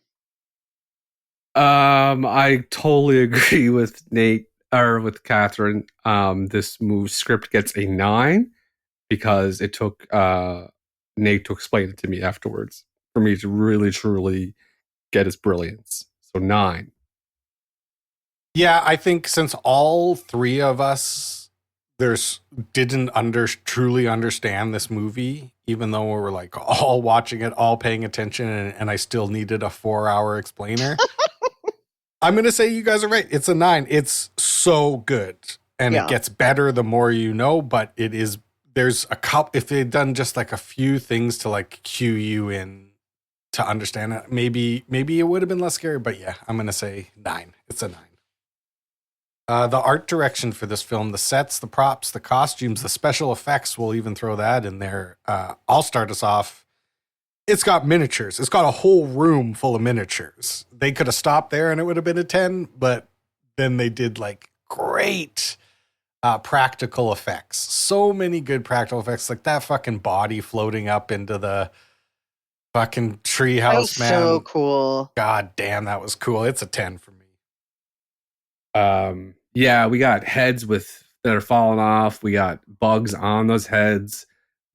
I totally agree with Nate or with Catherine. This script gets a 9 because it took Nate to explain it to me afterwards for me to really truly get its brilliance. So 9.
Yeah, I think since all 3 of us didn't truly understand this movie, even though we were like all watching it, all paying attention, and I still needed a 4-hour explainer. I'm going to say you guys are right. It's a 9. It's so good. And it gets better the more you know, but there's a couple, if they'd done just like a few things to like cue you in to understand it, maybe it would have been less scary, but yeah, I'm going to say 9. It's a 9. The art direction for this film, the sets, the props, the costumes, the special effects, we'll even throw that in there. I'll start us off. It's got miniatures. It's got a whole room full of miniatures. They could have stopped there and it would have been a 10, but then they did like great practical effects. So many good practical effects, like that fucking body floating up into the fucking treehouse, man.
So cool.
God damn, that was cool. It's a 10 for me.
Yeah, we got heads that are falling off. We got bugs on those heads.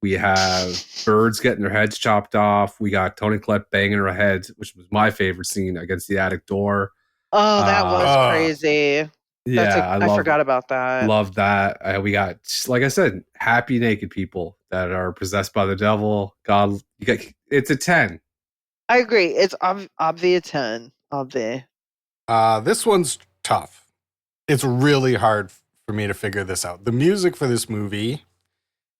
We have birds getting their heads chopped off. We got Toni Collette banging her head, which was my favorite scene, against the attic door.
Oh, that was crazy.
Yeah,
I forgot about that.
Love that. We got, like I said, happy naked people that are possessed by the devil. God, it's a 10.
I agree. It's obvious 10. Obvious.
This one's tough. It's really hard for me to figure this out. The music for this movie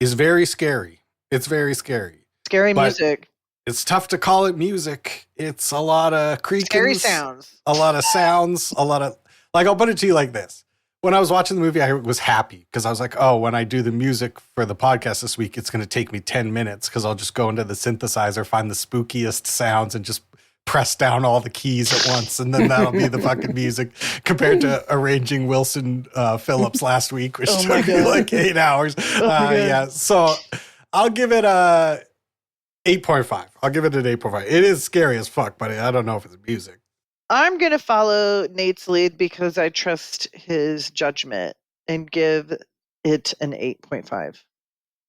is very scary. It's very scary.
Scary music.
It's tough to call it music. It's a lot of creaking.
Scary sounds.
A lot of sounds. A lot of, like, I'll put it to you like this. When I was watching the movie, I was happy because I was like, oh, when I do the music for the podcast this week, it's going to take me 10 minutes because I'll just go into the synthesizer, find the spookiest sounds, and just press down all the keys at once. And then that'll be the fucking music compared to arranging Wilson Phillips last week, which took me like 8 hours. Yeah. So I'll give it a 8.5. I'll give it an 8.5. It is scary as fuck, but I don't know if it's music.
I'm going to follow Nate's lead because I trust his judgment and give it an 8.5.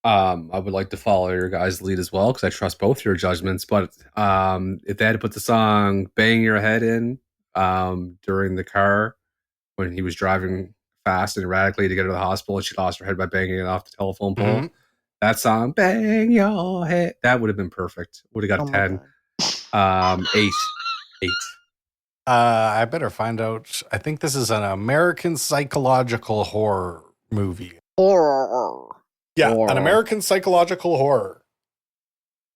I would like to follow your guys' lead as well because I trust both your judgments. But if they had to put the song "Bang Your Head" in during the car when he was driving fast and erratically to get her to the hospital and she lost her head by banging it off the telephone pole, that song "Bang Your Head" that would have been perfect. Would have got a 10. 8.
I better find out. I think this is an American psychological horror movie.
Horror.
Yeah, an American psychological horror.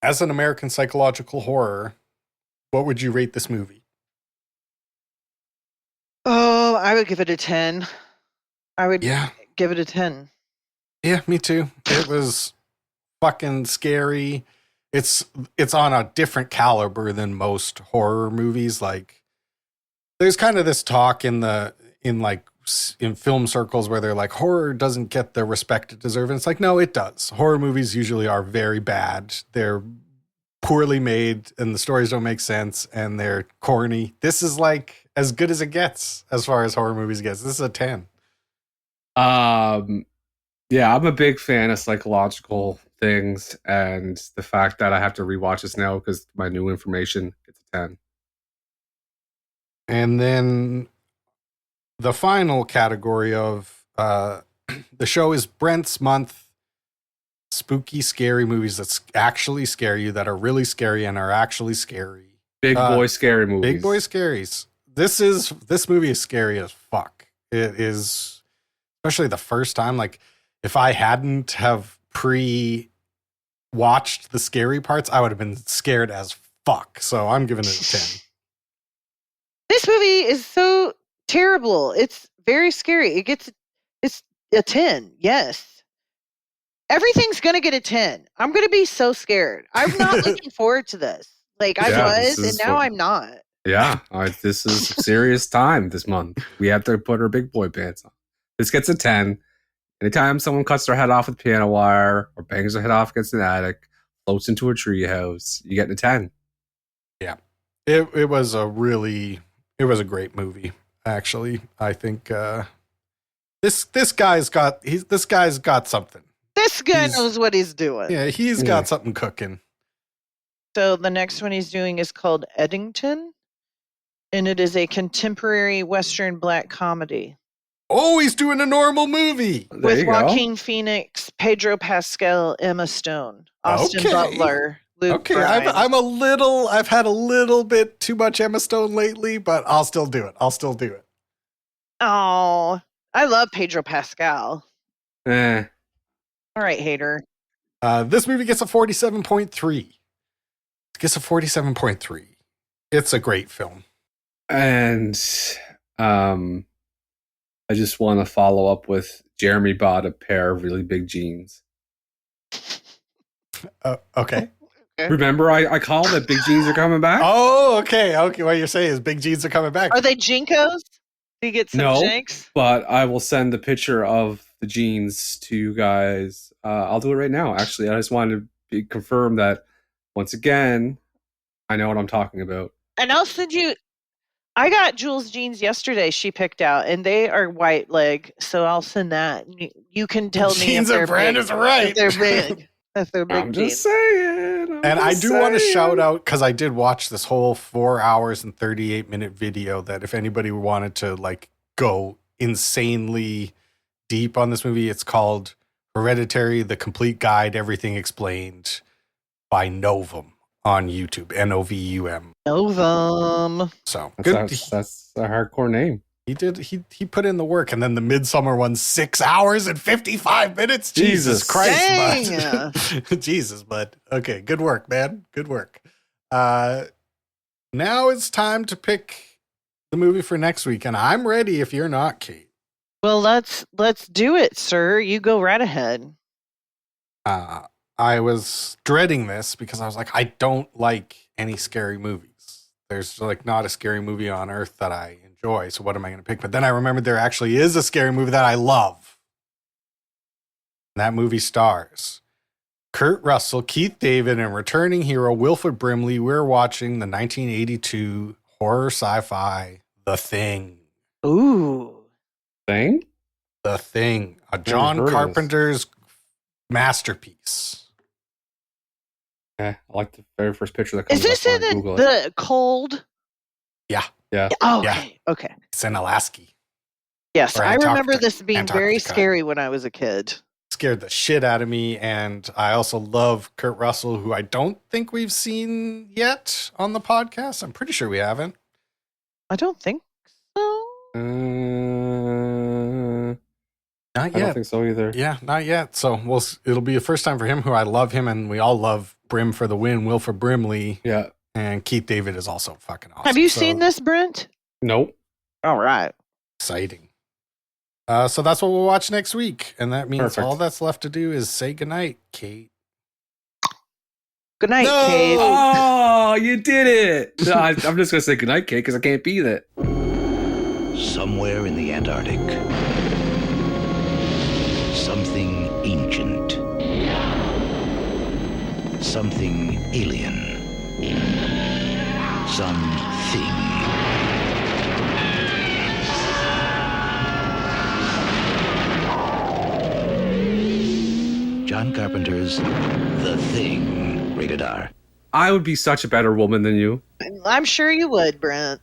As an American psychological horror, what would you rate this movie?
Oh, I would give it a 10. I would give it a 10.
Yeah, me too. It was fucking scary. It's on a different caliber than most horror movies. Like, there's kind of this talk in film circles where they're like, horror doesn't get the respect it deserves. And it's like, no, it does. Horror movies usually are very bad. They're poorly made and the stories don't make sense and they're corny. This is like as good as it gets as far as horror movies gets. This is a 10.
Yeah, I'm a big fan of psychological things, and the fact that I have to rewatch this now because my new information, it's a 10.
And then the final category of the show is Brent's month. Spooky, scary movies that actually scare you, that are really scary and are actually scary.
Big boy scary movies.
Big boy scaries. This movie is scary as fuck. It is, especially the first time. Like, if I hadn't have watched the scary parts, I would have been scared as fuck. So I'm giving it a 10.
This movie is so terrible. It's very scary. It's a 10. Yes. Everything's going to get a 10. I'm going to be so scared. I'm not looking forward to this. Like, I was, and now I'm not.
Yeah. This is a serious time this month. We have to put our big boy pants on. This gets a 10. Anytime someone cuts their head off with piano wire or bangs their head off against an attic, floats into a treehouse, you get a 10.
Yeah. It was a great movie, actually. I think this guy's got something.
This guy knows what he's doing.
Yeah, he's got something cooking.
So the next one he's doing is called Eddington, and it is a contemporary Western black comedy.
Oh, he's doing a normal movie.
With Joaquin Phoenix, Pedro Pascal, Emma Stone, Austin Butler, Luke Bryan.
I've had a little bit too much Emma Stone lately, but I'll still do it.
Oh, I love Pedro Pascal. All right, hater.
This movie gets a 47.3. It gets a 47.3. It's a great film.
And I just want to follow up with Jeremy bought a pair of really big jeans.
Okay.
Remember, I called that big jeans are coming back?
Oh, okay. What you're saying is big jeans are coming back.
Are they Jinkos? Do you get some Jinks?
But I will send the picture of the jeans to you guys. I'll do it right now. Actually, I just wanted to confirm that once again, I know what I'm talking about.
And I'll send you. I got Jules jeans yesterday. She picked out, and they are white leg. So I'll send that. You can tell me
jeans
if they're
brand
big.
is right.
If they're big. If they're big
I'm
jeans.
just saying.
And I do want to shout out, because I did watch this whole 4 hours and 38-minute video, that if anybody wanted to like go insanely deep on this movie. It's called Hereditary, The Complete Guide, Everything Explained by Novum on YouTube, Novum.
Novum.
So
That's a hardcore name.
He put in the work, and then the Midsummer one, 6 hours and 55 minutes. Jesus Christ, bud. Jesus, bud. Okay, good work, man. Good work. Now it's time to pick the movie for next week, and I'm ready if you're not, Kate.
Well, let's do it, sir. You go right ahead.
I was dreading this because I was like, I don't like any scary movies. There's like not a scary movie on earth that I enjoy. So what am I going to pick? But then I remembered there actually is a scary movie that I love. And that movie stars Kurt Russell, Keith David, and returning hero Wilford Brimley. We're watching the 1982 horror sci-fi The Thing.
Ooh.
Thing?
The Thing. A John Carpenter's masterpiece.
Yeah, I like the very first picture that comes
up. Is this in the cold?
Yeah.
Yeah.
Oh, okay. Yeah. Okay.
It's in Alaska.
Yes, I remember this being very scary when I was a kid.
Scared the shit out of me, and I also love Kurt Russell, who I don't think we've seen yet on the podcast. I'm pretty sure we haven't.
I don't think so.
Not yet.
I don't think so either.
Yeah, not yet. So it'll be a first time for him, who I love him, and we all love Brim for the win, Wilford Brimley.
Yeah.
And Keith David is also fucking awesome.
Have you seen this, Brent?
Nope.
All right.
Exciting. So that's what we'll watch next week. And that means all that's left to do is say goodnight, Kate.
Good night, Kate.
Oh, you did it. No, I'm just going to say goodnight, Kate, because I can't be that.
Somewhere in the Antarctic, something ancient, something alien, something. John Carpenter's The Thing, rated R.
I would be such a better woman than you.
I'm sure you would, Brent.